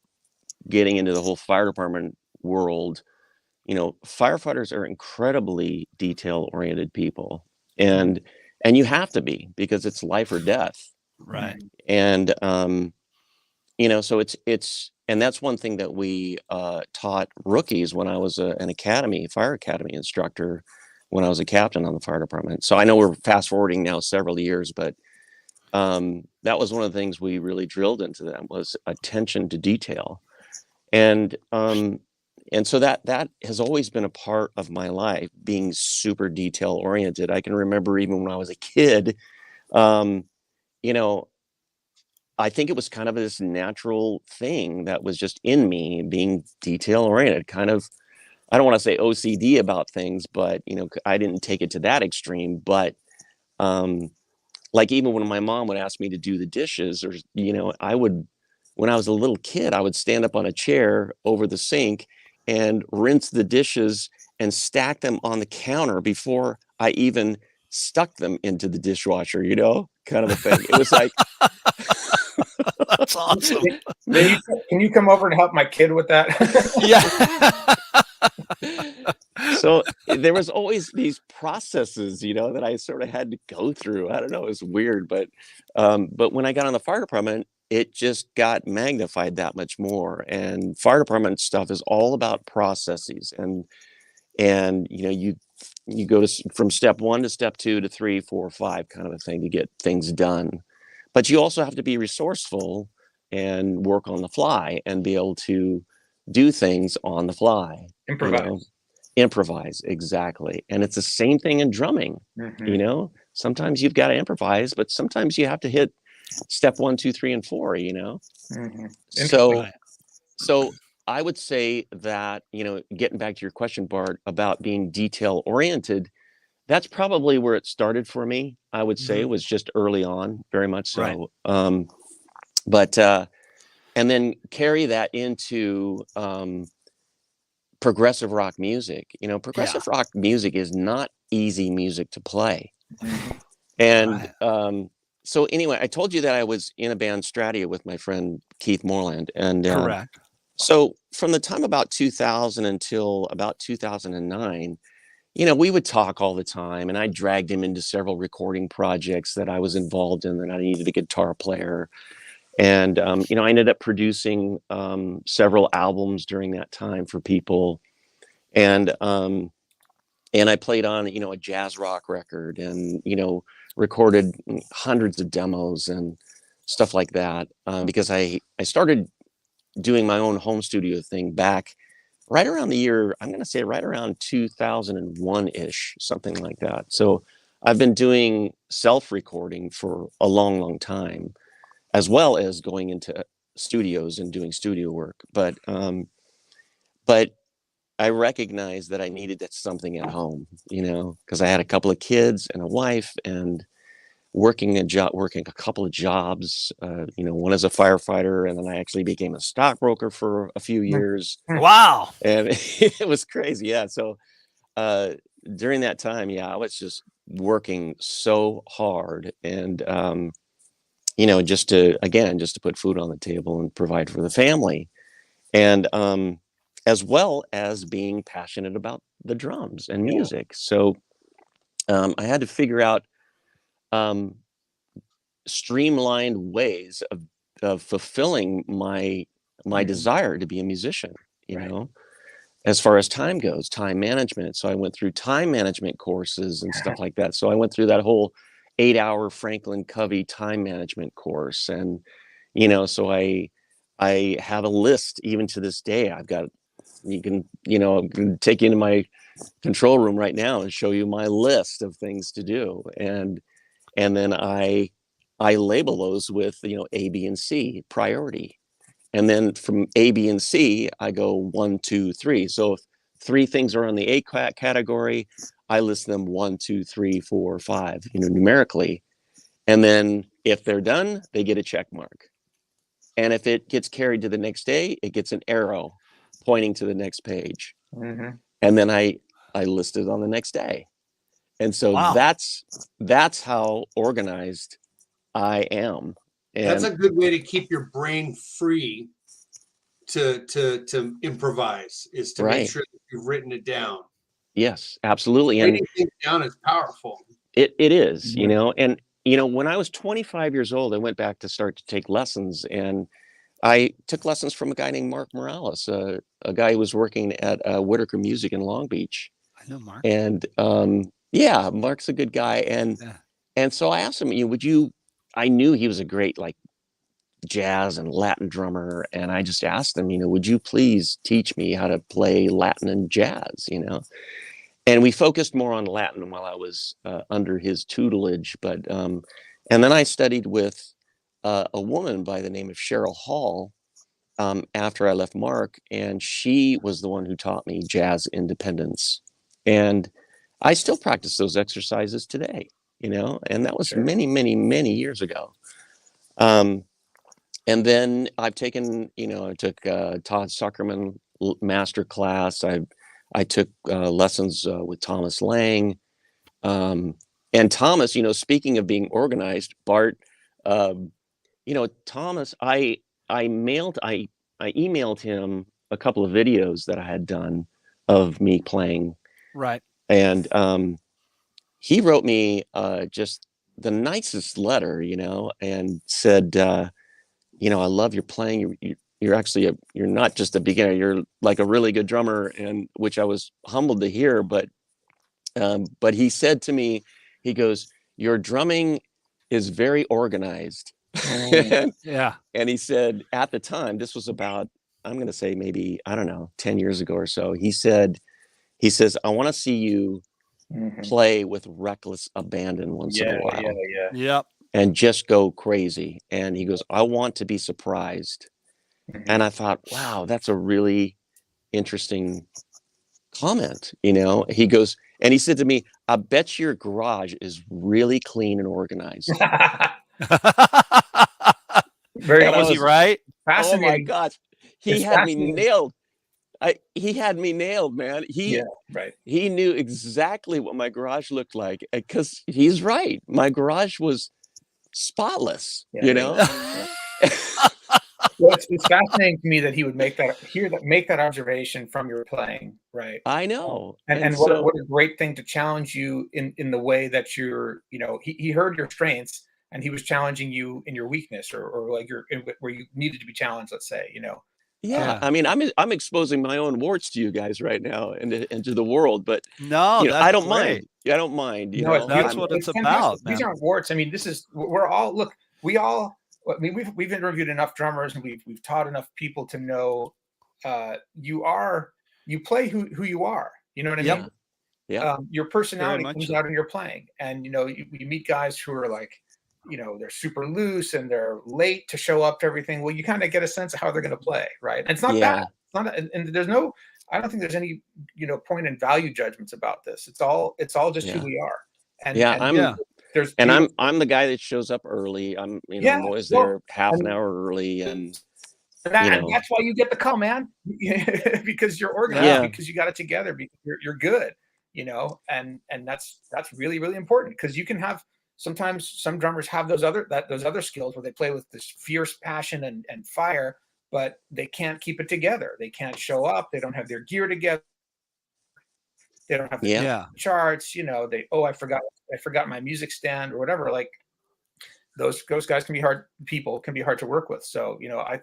getting into the whole fire department world, firefighters are incredibly detail-oriented people, and you have to be, because it's life or death. Right. And so it's and that's one thing that we taught rookies when I was an fire academy instructor, when I was a captain on the fire department. So I know we're fast forwarding now several years, but that was one of the things we really drilled into them, was attention to detail. And so that has always been a part of my life, being super detail oriented. I can remember even when I was a kid, I think it was kind of this natural thing that was just in me, being detail oriented, kind of, I don't want to say OCD about things, but, I didn't take it to that extreme. But like, even when my mom would ask me to do the dishes, or, when I was a little kid, I would stand up on a chair over the sink and rinse the dishes and stack them on the counter before I even stuck them into the dishwasher, kind of a thing. It was like, that's awesome. Can you come over and help my kid with that? Yeah. So there was always these processes, that I sort of had to go through. I don't know, it was weird, but when I got on the fire department, it just got magnified that much more. And fire department stuff is all about processes, and you go from step 1 to step 2 to 3, 4, 5 kind of a thing to get things done. But you also have to be resourceful and work on the fly and be able to do things on the fly. Improvise, exactly. And it's the same thing in drumming. Sometimes you've got to improvise, but sometimes you have to hit step 1, 2, 3, and 4. So I would say that, getting back to your question, Bart, about being detail oriented, that's probably where it started for me. I would say it was just early on, very much so. Right. But and then carry that into progressive rock music. Progressive rock music is not easy music to play. And so anyway, I told you that I was in a band, Stratia, with my friend Keith Moreland. And correct. So from the time about 2000 until about 2009, we would talk all the time, and I dragged him into several recording projects that I was involved in, that I needed a guitar player. And, I ended up producing several albums during that time for people. And I played on, a jazz rock record, and, recorded hundreds of demos and stuff like that, because I started doing my own home studio thing back right around the year, I'm going to say right around 2001-ish, something like that. So I've been doing self-recording for a long, long time, as well as going into studios and doing studio work. But I recognized that I needed something at home, because I had a couple of kids and a wife, and working a couple of jobs, one as a firefighter, and then I actually became a stockbroker for a few years. Wow. And it was crazy. Yeah. So during that time, I was just working so hard, and just to put food on the table and provide for the family, and as well as being passionate about the drums and music. So I had to figure out streamlined ways of fulfilling my desire to be a musician, as far as time goes, time management. So I went through time management courses and stuff like that. So I went through that whole 8-hour Franklin Covey time management course. And, so I have a list even to this day. I've got You can, take you into my control room right now and show you my list of things to do. And then I label those with, A, B, and C priority. And then from A, B, and C, I go 1, 2, 3. So if 3 things are on the A category, I list them 1, 2, 3, 4, 5, numerically. And then if they're done, they get a check mark. And if it gets carried to the next day, it gets an arrow pointing to the next page. Mm-hmm. And then I list it on the next day. And so that's how organized I am. And that's a good way to keep your brain free to improvise, is to make sure that you've written it down. Yes, absolutely. Writing things down is powerful. It is, and when I was 25 years old, I went back to start to take lessons, and I took lessons from a guy named Mark Morales, a guy who was working at Whitaker Music in Long Beach. I know Mark. And Mark's a good guy. And so I asked him, I knew he was a great jazz and Latin drummer. And I just asked him, would you please teach me how to play Latin and jazz, And we focused more on Latin while I was under his tutelage. But and then I studied with a woman by the name of Cheryl Hall after I left Mark, and she was the one who taught me jazz independence. And I still practice those exercises today, and that was many, many, many years ago. And then I've taken, I took Todd Zuckerman master class. I took lessons with Thomas Lang. And Thomas, speaking of being organized, Bart, Thomas, I emailed him a couple of videos that I had done of me playing. Right. And he wrote me just the nicest letter, and said, I love your playing. You're actually you're not just a beginner. You're like a really good drummer, and which I was humbled to hear. But he said to me, he goes, "Your drumming is very organized." Yeah. And he said at the time, this was about, I'm going to say maybe, I don't know, 10 years ago or so. He says, "I want to see you play with reckless abandon once in a while. Yep. And just go crazy." And he goes, "I want to be surprised." And I thought, wow, that's a really interesting comment. He goes, and he said to me, "I bet your garage is really clean and organized." Very was he right? Oh my gosh. He had me nailed. He had me nailed, man. He knew exactly what my garage looked like, because he's right. My garage was spotless, Well, it's fascinating to me that he would make that observation from your playing, right? I know. And what a great thing to challenge you in the way that you're, he heard your strengths and he was challenging you in your weakness, or like where you needed to be challenged, let's say, Yeah, I mean, I'm exposing my own warts to you guys right now and to the world, but no, that's I don't great. mind. I don't mind. That's what it's about. These aren't warts. I mean, we've interviewed enough drummers and we've taught enough people to know you play who you are. You know what I mean? Yeah. Your personality comes out in your playing, and you meet guys who are like, they're super loose and they're late to show up to everything. Well, you kind of get a sense of how they're going to play, right? And it's not bad. It's not, and there's no, I don't think there's any, point in value judgments about this. It's all just who we are. I'm the guy that shows up early. I'm always there half an hour early, and that's why you get the call, man, because you're organized, because you got it together, because you're good, and that's really, really important, because you can have, sometimes some drummers have those other skills where they play with this fierce passion and fire, but they can't keep it together. They can't show up. They don't have their gear together. They don't have the charts. I forgot my music stand or whatever. Like those guys can be hard to work with. So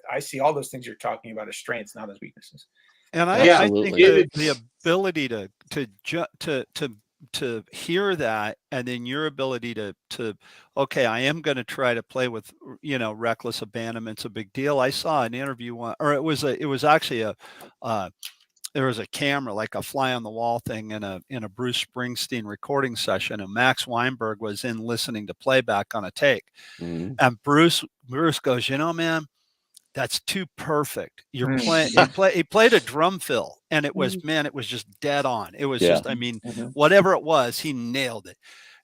I see all those things you're talking about as strengths, not as weaknesses. And I think the ability to hear that, and then your ability to okay, I am going to try to play with reckless abandonment's a big deal. I saw an interview or it was actually there was a camera, like a fly on the wall thing in a Bruce Springsteen recording session, and Max Weinberg was in listening to playback on a take. Mhm. And Bruce goes, man, that's too perfect. You're playing. He played a drum fill, and it was, man, it was just dead on. It was just, I mean, whatever it was, he nailed it.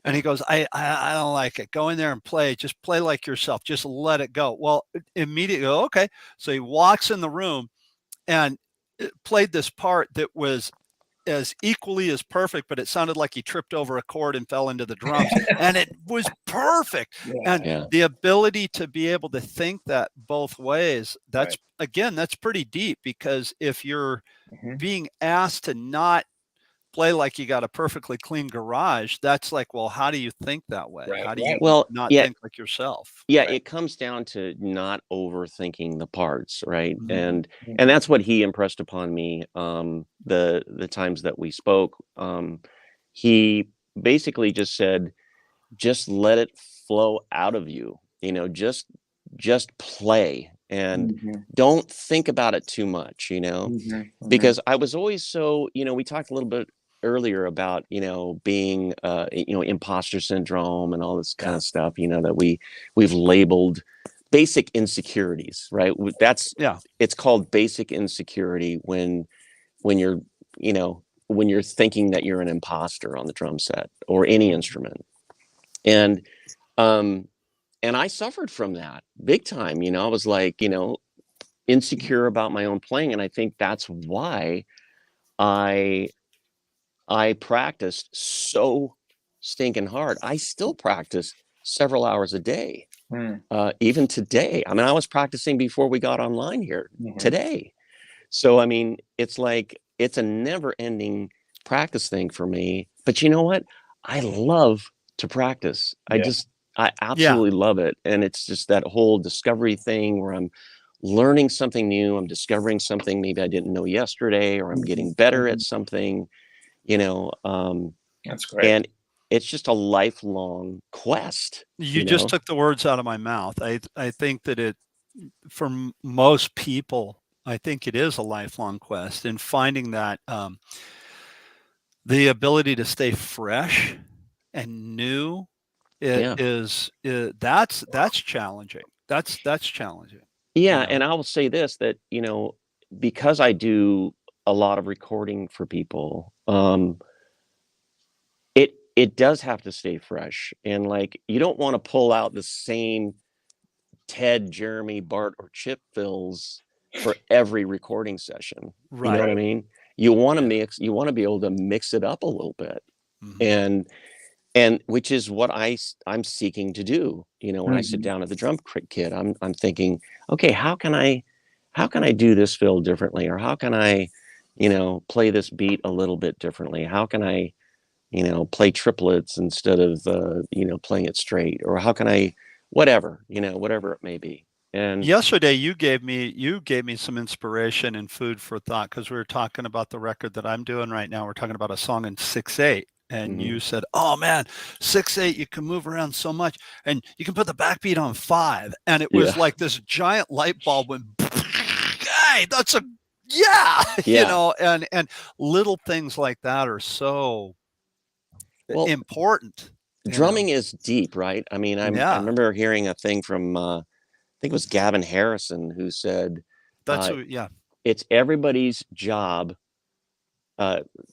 And he goes, I don't like it. Go in there and play. Just play like yourself. Just let it go. Well, immediately, okay. So he walks in the room and played this part that was as equally as perfect, but it sounded like he tripped over a chord and fell into the drums, and it was perfect. And the ability to be able to think that both ways, that's again, that's pretty deep, because if you're being asked to not play like you got a perfectly clean garage, that's like, well, how do you think that way? How do you not think like yourself? It comes down to not overthinking the parts, right? And that's what he impressed upon me the times that we spoke. He basically just said, just let it flow out of you, just play, and don't think about it too much, because I was always so, we talked a little bit earlier about, being, imposter syndrome and all this kind of stuff, that we've labeled basic insecurities, right? It's called basic insecurity when you're, when you're thinking that you're an imposter on the drum set or any instrument. And I suffered from that big time. I was like, insecure about my own playing. And I think that's why I practiced so stinking hard. I still practice several hours a day, even today. I mean, I was practicing before we got online here today. So, I mean, it's like, it's a never ending practice thing for me. But you know what? I love to practice. I absolutely love it. And it's just that whole discovery thing where I'm learning something new. I'm discovering something maybe I didn't know yesterday, or I'm getting better at something, That's great. And it's just a lifelong quest. You just took the words out of my mouth. I think that for most people, I think it is a lifelong quest, and finding that the ability to stay fresh and new that's challenging. That's challenging. And I will say this, that because I do a lot of recording for people, it does have to stay fresh, and like, you don't want to pull out the same Ted, Jeremy, Bart, or Chip fills for every recording session. Right. You know what I mean? You want to mix. You want to be able to mix it up a little bit, and which is what I'm seeking to do. When I sit down at the drum kit, I'm thinking, okay, how can I do this fill differently, or how can I, play this beat a little bit differently? How can I, play triplets instead of playing it straight, or how can I, whatever it may be. And yesterday you gave me some inspiration and food for thought, because we were talking about the record that I'm doing right now. We're talking about a song in 6/8. And you said, oh man, 6/8, you can move around so much, and you can put the backbeat on 5. And it was like this giant light bulb went, hey, that's and little things like that are so important. Drumming is deep, right? I mean, I remember hearing a thing from, I think it was Gavin Harrison, who said, it's everybody's job.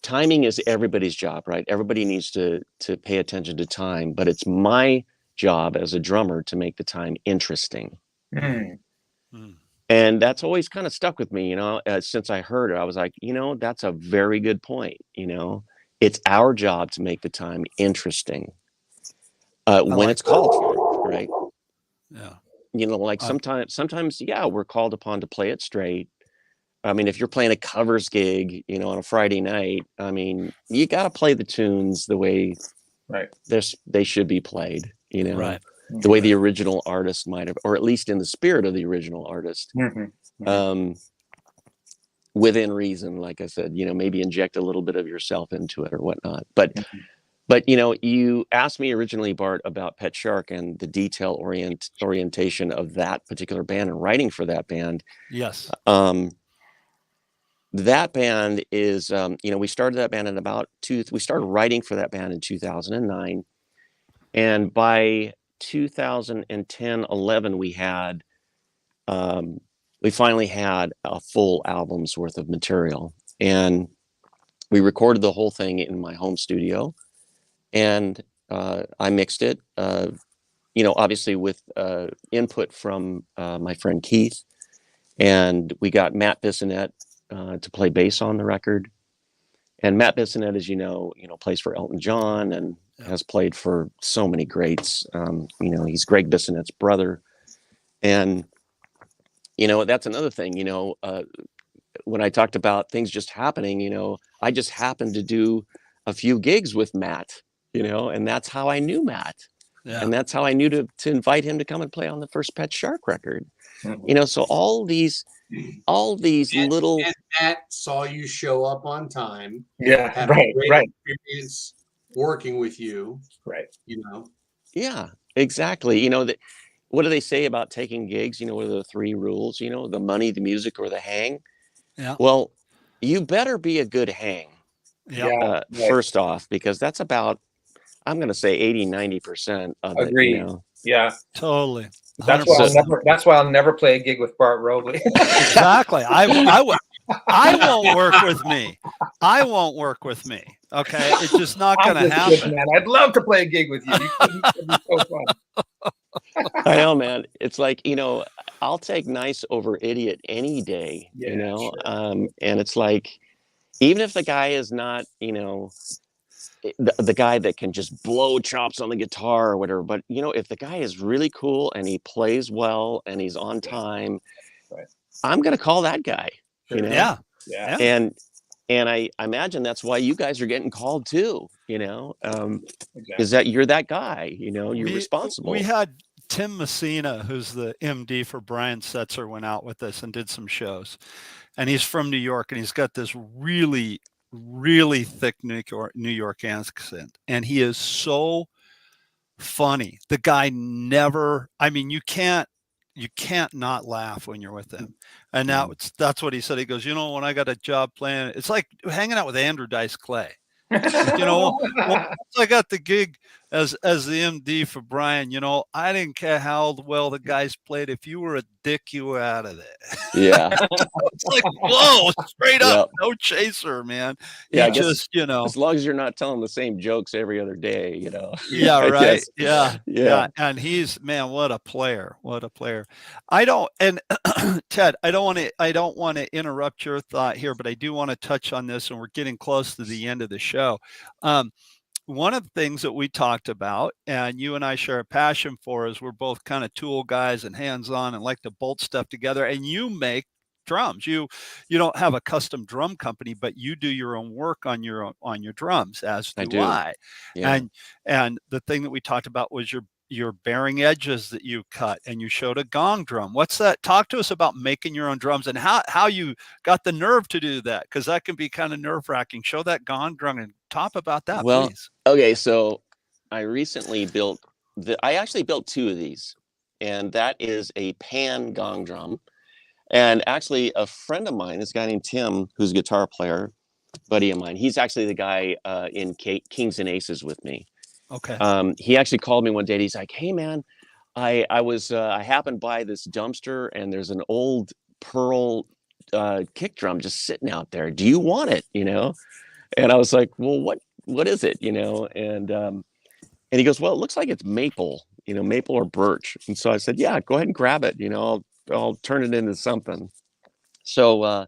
Timing is everybody's job, right? Everybody needs to pay attention to time, but it's my job as a drummer to make the time interesting. And that's always kind of stuck with me, since I heard it. I was like, that's a very good point. It's our job to make the time interesting when it's called for, right? Sometimes, we're called upon to play it straight. I mean, if you're playing a covers gig, on a Friday night, I mean, you got to play the tunes the way they should be played, the way the original artist might have, or at least in the spirit of the original artist, within reason. Like I said, maybe inject a little bit of yourself into it or whatnot. But you asked me originally, Bart, about Pet Shark and the detail orientation of that particular band and writing for that band. Yes. that band is, we started that band in we started writing for that band in 2009. And by 2010, 11, we finally had a full album's worth of material. And we recorded the whole thing in my home studio. And I mixed it, obviously with input from my friend Keith. And we got Matt Bissonette to play bass on the record. And Matt Bissonette, as you know, plays for Elton John and has played for so many greats. He's Greg Bissonette's brother. And, that's another thing, when I talked about things just happening, I just happened to do a few gigs with Matt, and that's how I knew Matt. Yeah. And that's how I knew to invite him to come and play on the first Pet Shark record. Mm-hmm. So all these little. And Matt saw you show up on time. Yeah, had right. A great experience working with you. Right. Yeah, exactly. What do they say about taking gigs? What are the 3 rules? The money, the music, or the hang. Yeah. Well, you better be a good hang. Yeah. First off, because that's about, I'm going to say 80-90% of Agreed. it. Yeah, totally. That's why I'll never play a gig with Bart Robley. Exactly. I won't work with me. I won't work with me. Okay, it's just not going to happen. Good, man. I'd love to play a gig with you. It'd be so fun. I know, man. It's like, I'll take nice over idiot any day. Sure. And it's like, even if the guy is not, the guy that can just blow chops on the guitar or whatever, but if the guy is really cool and he plays well and he's on time, right, I'm gonna call that guy. Sure. Yeah. And I imagine that's why you guys are getting called too. Exactly. Is that you're that guy? You're responsible. We had Tim Messina, who's the MD for Brian Setzer, went out with us and did some shows, and he's from New York, and he's got this really thick New York accent, and he is so funny. The guy never, you can't not laugh when you're with him. And that's what he said. He goes, when I got a job playing, it's like hanging out with Andrew Dice Clay. Once I got the gig as the MD for Brian, I didn't care how well the guys played. If you were a dick, you were out of there. Yeah. It's like, whoa, straight up, no chaser, man. Yeah, I guess, as long as you're not telling the same jokes every other day, Yeah, right. Yeah. And he's, man, what a player. Ted, I don't want to interrupt your thought here, but I do want to touch on this, and we're getting close to the end of the show. One of the things that we talked about, and you and I share a passion for, is we're both kind of tool guys and hands-on and like to bolt stuff together. And you make drums. You don't have a custom drum company, but you do your own work on your drums, as do I. Yeah. And the thing that we talked about was your bearing edges that you cut, and you showed a gong drum. What's that? Talk to us about making your own drums and how you got the nerve to do that, because that can be kind of nerve-wracking. Show that gong drum and talk about that, please. Okay, so I recently I actually built 2 of these, and that is a pan gong drum. And actually, a friend of mine, this guy named Tim, who's a guitar player, buddy of mine, he's actually the guy in Kings and Aces with me. Okay. He actually called me one day and he's like, "Hey man, I happened by this dumpster and there's an old Pearl kick drum just sitting out there. Do you want it?" And I was like, "Well, what is it?" And he goes, "Well, it looks like it's maple, maple or birch." And so I said, "Yeah, go ahead and grab it. I'll turn it into something." So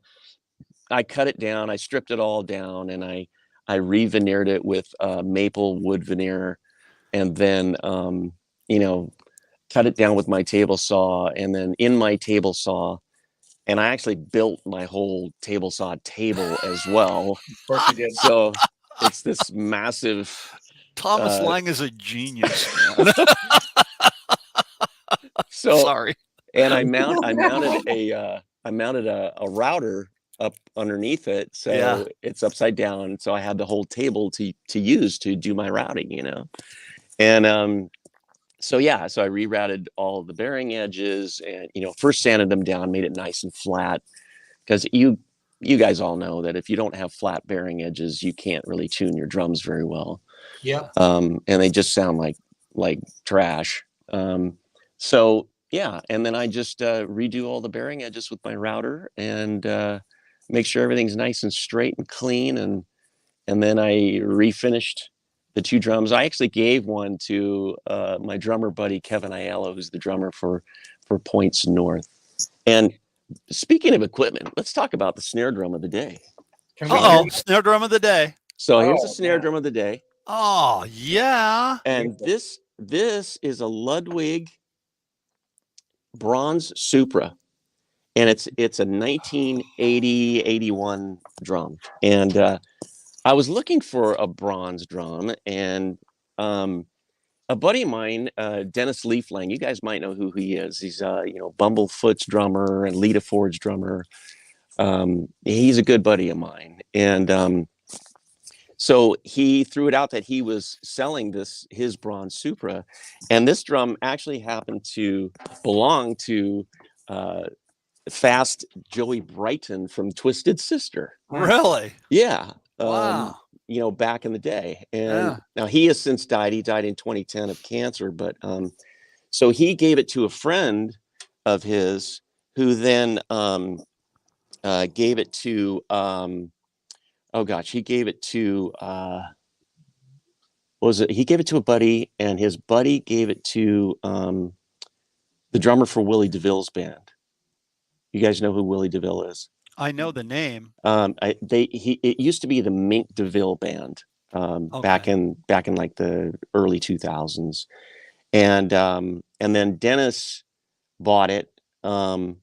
I cut it down, I stripped it all down, and I re-veneered it with maple wood veneer, and then cut it down with my table saw, and then in my table saw, and I actually built my whole table saw table as well. Of course you did. So it's this massive. Thomas Lang is a genius. So sorry. And I mounted a router up underneath it, so it's upside down. So I had the whole table to use to do my routing, and so I rerouted all the bearing edges, and first sanded them down, made it nice and flat, because you guys all know that if you don't have flat bearing edges, you can't really tune your drums very well. Yeah. And they just sound like trash. So yeah, and then I just redo all the bearing edges with my router and make sure everything's nice and straight and clean, and then I refinished the 2 drums. I actually gave one to my drummer buddy Kevin Aiello, who's the drummer for Points North. And speaking of equipment, let's talk about the snare drum of the day. Snare drum of the day. So here's the snare drum of the day. Oh yeah. And this is a Ludwig bronze Supra, and it's a 1980-81 drum. And I was looking for a bronze drum, and a buddy of mine, Dennis Leaflang, you guys might know who he is. He's Bumblefoot's drummer and Lita Ford's drummer. He's a good buddy of mine, and so he threw it out that he was selling his bronze Supra, and this drum actually happened to belong to Fast Joey Brighton from Twisted Sister. Really? Yeah. Wow. Back in the day. And now he has since died. He died in 2010 of cancer, but so he gave it to a friend of his, who then gave it to he gave it to he gave it to a buddy, and his buddy gave it to the drummer for Willie DeVille's band. You guys know who Willie DeVille is? I know the name. It used to be the Mink DeVille band back in like the early 2000s, and then Dennis bought it, and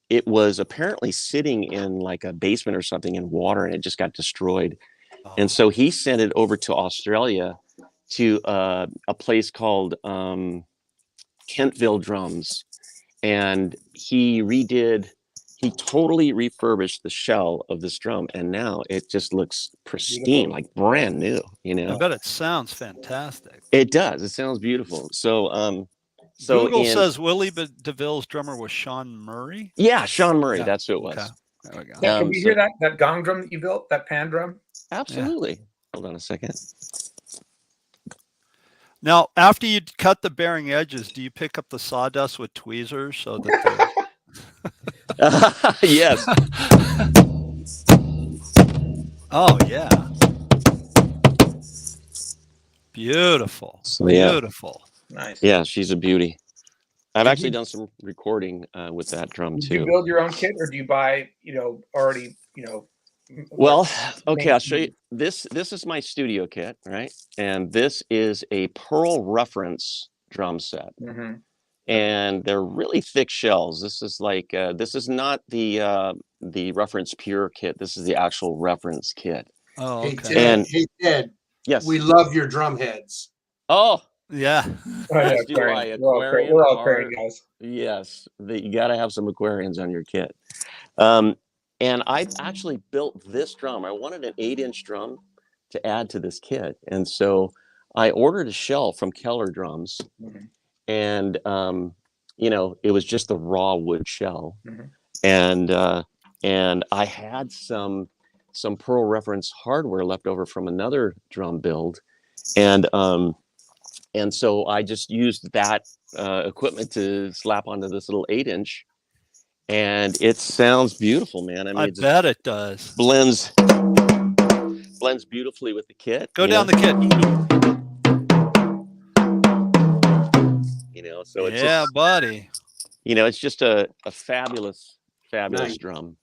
it was apparently sitting in like a basement or something in water, and it just got destroyed. And so he sent it over to Australia to a place called Kentville Drums, and he totally refurbished the shell of this drum, and now it just looks pristine, like brand new. I bet it sounds fantastic. It does. It sounds beautiful. So Google says Willie DeVille's drummer was Sean Murray. Yeah, Sean Murray. Yeah. That's who it was. Okay. There we go. Can you hear that gong drum that you built, that pan drum? Absolutely. Yeah. Hold on a second. Now, after you cut the bearing edges, do you pick up the sawdust with tweezers so that yes. Oh yeah. Beautiful. So, yeah. Beautiful. Nice. Yeah, she's a beauty. I've actually done some recording with that drum too. Do you build your own kit, or do you buy, already, Well, okay, I'll show you. This is my studio kit, right? And this is a Pearl Reference drum set. Mm-hmm. And they're really thick shells. This is like this is not the Reference Pure kit. This is the actual Reference kit. Oh, okay. Hey Ted. Yes. We love your drum heads. Oh, yeah. We're all Aquarian guys. Yes, you got to have some Aquarians on your kit. And I actually built this drum. I wanted an 8-inch drum to add to this kit, and so I ordered a shell from Keller Drums. Mm-hmm. And it was just the raw wood shell, mm-hmm. and I had some Pearl Reference hardware left over from another drum build, and so I just used that equipment to slap onto this little 8-inch, and it sounds beautiful, man. I mean, I bet it does. Blends beautifully with the kit. Go down the kit. So it's buddy. It's just a fabulous drum.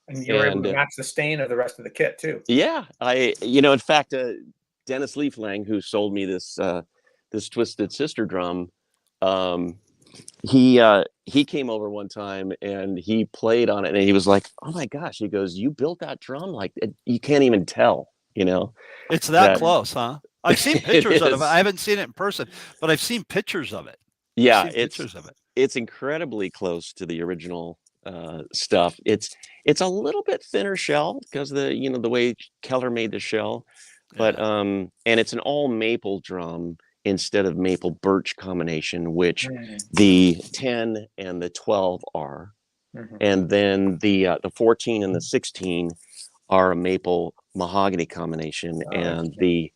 And you're able to match the stain of the rest of the kit too. Yeah, in fact, Dennis Leaflang, who sold me this Twisted Sister drum, he came over one time and he played on it, and he was like, "Oh my gosh!" He goes, "You built that drum? Like you can't even tell." It's that close, huh? I've seen pictures of it. I haven't seen it in person, but I've seen pictures of it. Yeah, it's incredibly close to the original stuff. It's a little bit thinner shell because the way Keller made the shell, but and it's an all maple drum instead of maple birch combination, which the 10 and the 12 are. and then the 14 and the 16 are a maple mahogany combination, and the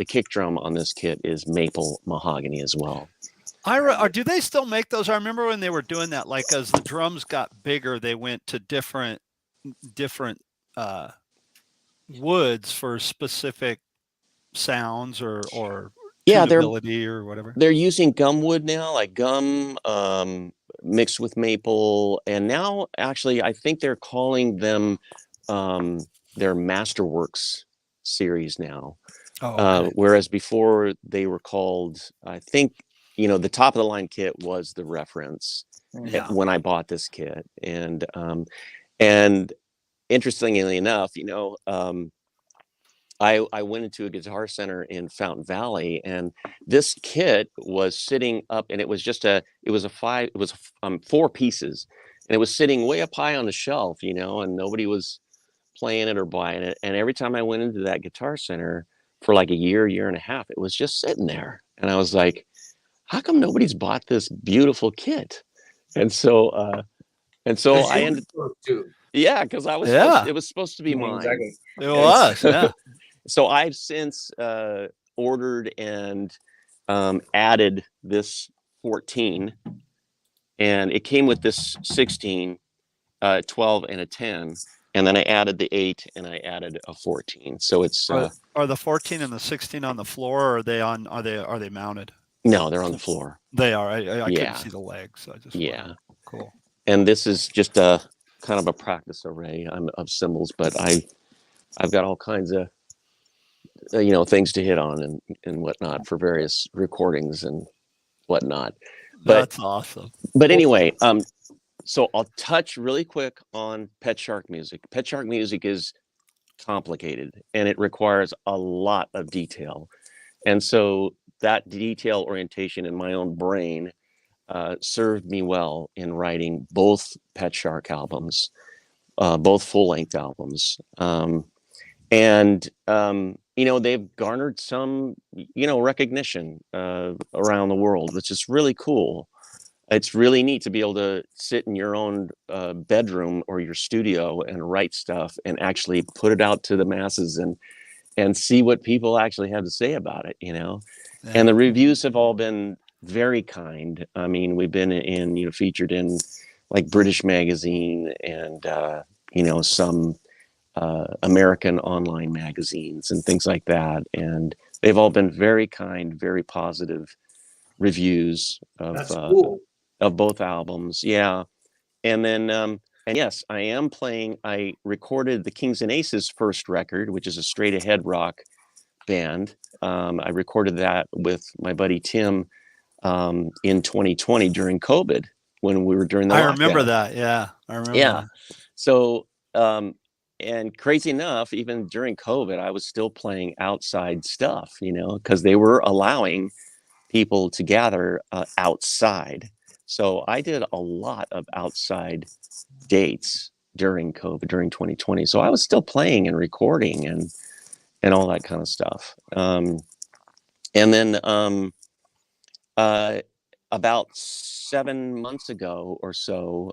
kick drum on this kit is maple mahogany as well. Do they still make those? I remember when they were doing that, like as the drums got bigger, they went to different woods for specific sounds or tunability or whatever. They're using gum wood now, like gum mixed with maple, and now actually I think they're calling them their Masterworks series now. Whereas before they were called, I think, the top of the line kit was the reference when I bought this kit. And interestingly enough, I went into a Guitar Center in Fountain Valley, and this kit was sitting up, and it was 4 pieces, and it was sitting way up high on the shelf, and nobody was playing it or buying it. And every time I went into that Guitar Center for like a year and a half, it was just sitting there. And I was like, how come nobody's bought this beautiful kit? And so I ended to. Yeah, because it was supposed to be mine. Exactly. It was, yeah. So I've since ordered and added this 14, and it came with this 16, 12, and a 10, and then I added the 8, and I added a 14. So it's are the 14 and the 16 on the floor, or are they mounted? No, they're on the floor. They are. I couldn't see the legs. So I just cool. And this is just a kind of a practice array of cymbals, but I've got all kinds of things to hit on and whatnot for various recordings and whatnot. That's awesome. But anyway, so I'll touch really quick on Pet Shark music. Pet Shark music is complicated, and it requires a lot of detail. And so that detail orientation in my own brain served me well in writing both Pet Shark albums, both full-length albums. And they've garnered some, recognition around the world, which is really cool. It's really neat to be able to sit in your own bedroom or your studio and write stuff and actually put it out to the masses and see what people actually have to say about it, Yeah. And the reviews have all been very kind. I mean, we've been featured in like British Magazine and, some American online magazines and things like that. And they've all been very kind, very positive reviews of both albums. Yeah. And then, and yes, I recorded the Kings and Aces first record, which is a straight ahead rock band. I recorded that with my buddy Tim in 2020 during COVID when we were during the lockdown. I remember that. Yeah. I remember that. So, and crazy enough, even during COVID, I was still playing outside stuff, because they were allowing people to gather outside. So I did a lot of outside dates during COVID, during 2020. So I was still playing and recording and all that kind of stuff. And then about 7 months ago or so,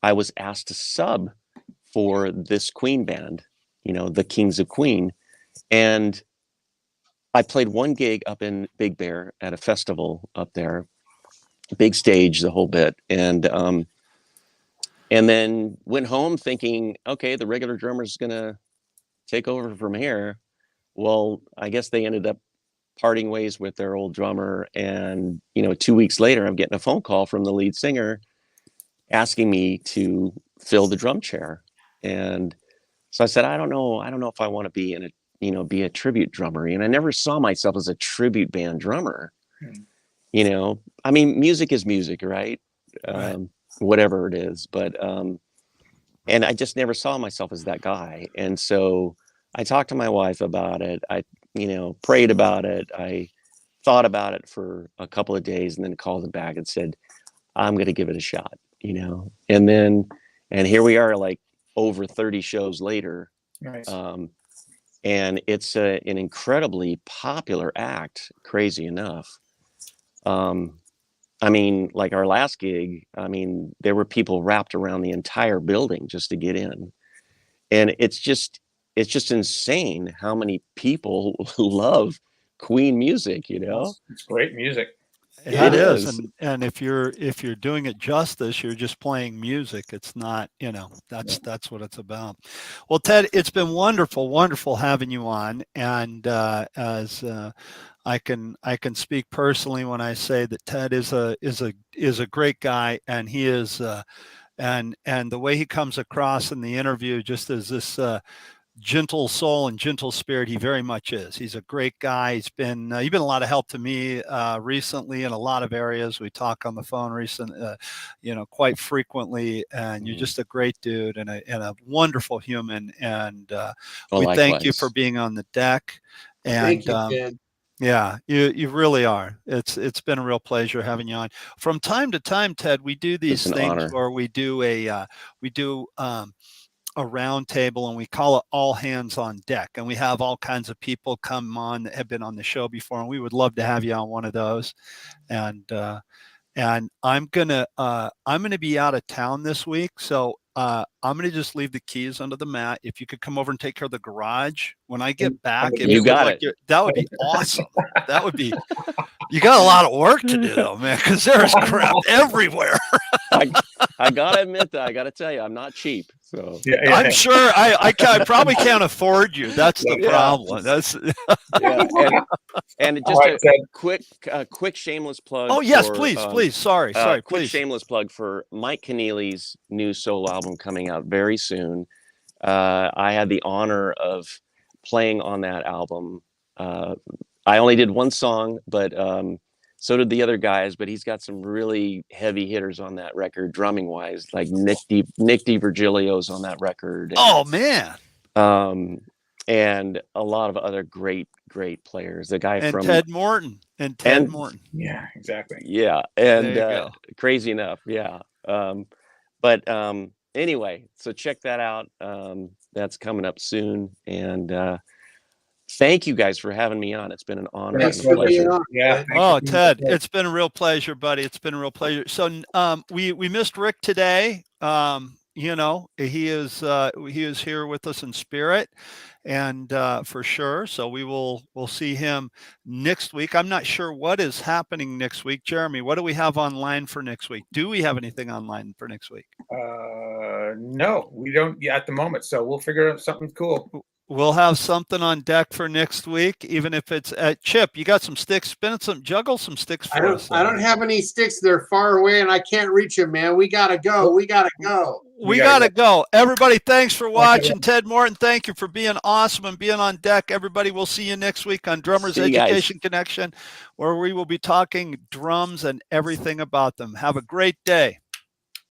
I was asked to sub for this Queen band, the Kings of Queen. And I played one gig up in Big Bear at a festival up there, big stage, the whole bit. And then went home thinking, okay, the regular drummer's going to take over from here. Well, I guess they ended up parting ways with their old drummer. And, 2 weeks later, I'm getting a phone call from the lead singer asking me to fill the drum chair. And so I said, I don't know if I want to be be a tribute drummer. And I never saw myself as a tribute band drummer. I mean, music is music, right? Whatever it is. But, and I just never saw myself as that guy. And so I talked to my wife about it. I, prayed about it. I thought about it for a couple of days and then called him back and said, I'm going to give it a shot, and here we are, like over 30 shows later. Nice. And it's an incredibly popular act, crazy enough. I mean, like our last gig, I mean, there were people wrapped around the entire building just to get in. And it's just insane how many people love Queen music, you know? It's great music. It It is, is. and if you're doing it justice, you're just playing music. It's not, that's what it's about. Well, Ted, it's been wonderful having you on, and as I can speak personally when I say that Ted is a great guy, and he is and the way he comes across in the interview, just as this gentle soul and gentle spirit, he very much is. He's a great guy. He's been a lot of help to me recently in a lot of areas. We talk on the phone quite frequently, and you're just a great dude and a wonderful human. And Well, we thank you likewise. for being on the deck. And Thank you, Ted. yeah, you really are. It's been a real pleasure having you on. From time to time, Ted, we do these It's an things honor. where we do a round table, and we call it all hands on deck, and we have all kinds of people come on that have been on the show before, and we would love to have you on one of those. And I'm gonna be out of town this week, so I'm gonna just leave the keys under the mat. If you could come over and take care of the garage when I get back, if You it got was it. that would be awesome. That would be. You got a lot of work to do though, man, because there's crap everywhere. I gotta admit that. I gotta tell you, I'm not cheap. So Yeah. I'm sure I probably can't afford you. That's the problem. That's yeah. And just All right, a quick shameless plug. Oh yes, for, please. Sorry, quick please. shameless plug for Mike Keneally's new solo album coming out very soon. I had the honor of playing on that album. I only did one song, but so did the other guys. But he's got some really heavy hitters on that record, drumming wise, like Nick DiVirgilio's on that record. Oh man. And a lot of other great players. The guy And from Ted Morton. Morton. Yeah, exactly. Yeah, and crazy enough, yeah. But anyway, so check that out. That's coming up soon, and thank you guys for having me on. It's been an honor and a pleasure. Yeah. Oh, Ted, it's been a real pleasure, buddy. It's been a real pleasure. So we missed Rick today. He is here with us in spirit, and for sure. So we'll see him next week. I'm not sure what is happening next week. Jeremy, what do we have online for next week? Do we have anything online for next week? No, we don't at the moment. So we'll figure out something cool. We'll have something on deck for next week, even if it's at Chip. You got some sticks, juggle some sticks for us. I don't have any sticks. They're far away and I can't reach them, man. We got to go. We got to go. Everybody, thanks for watching. Ted Morton, thank you for being awesome and being on deck. Everybody, we'll see you next week on Drummers Education Connection, where we will be talking drums and everything about them. Have a great day.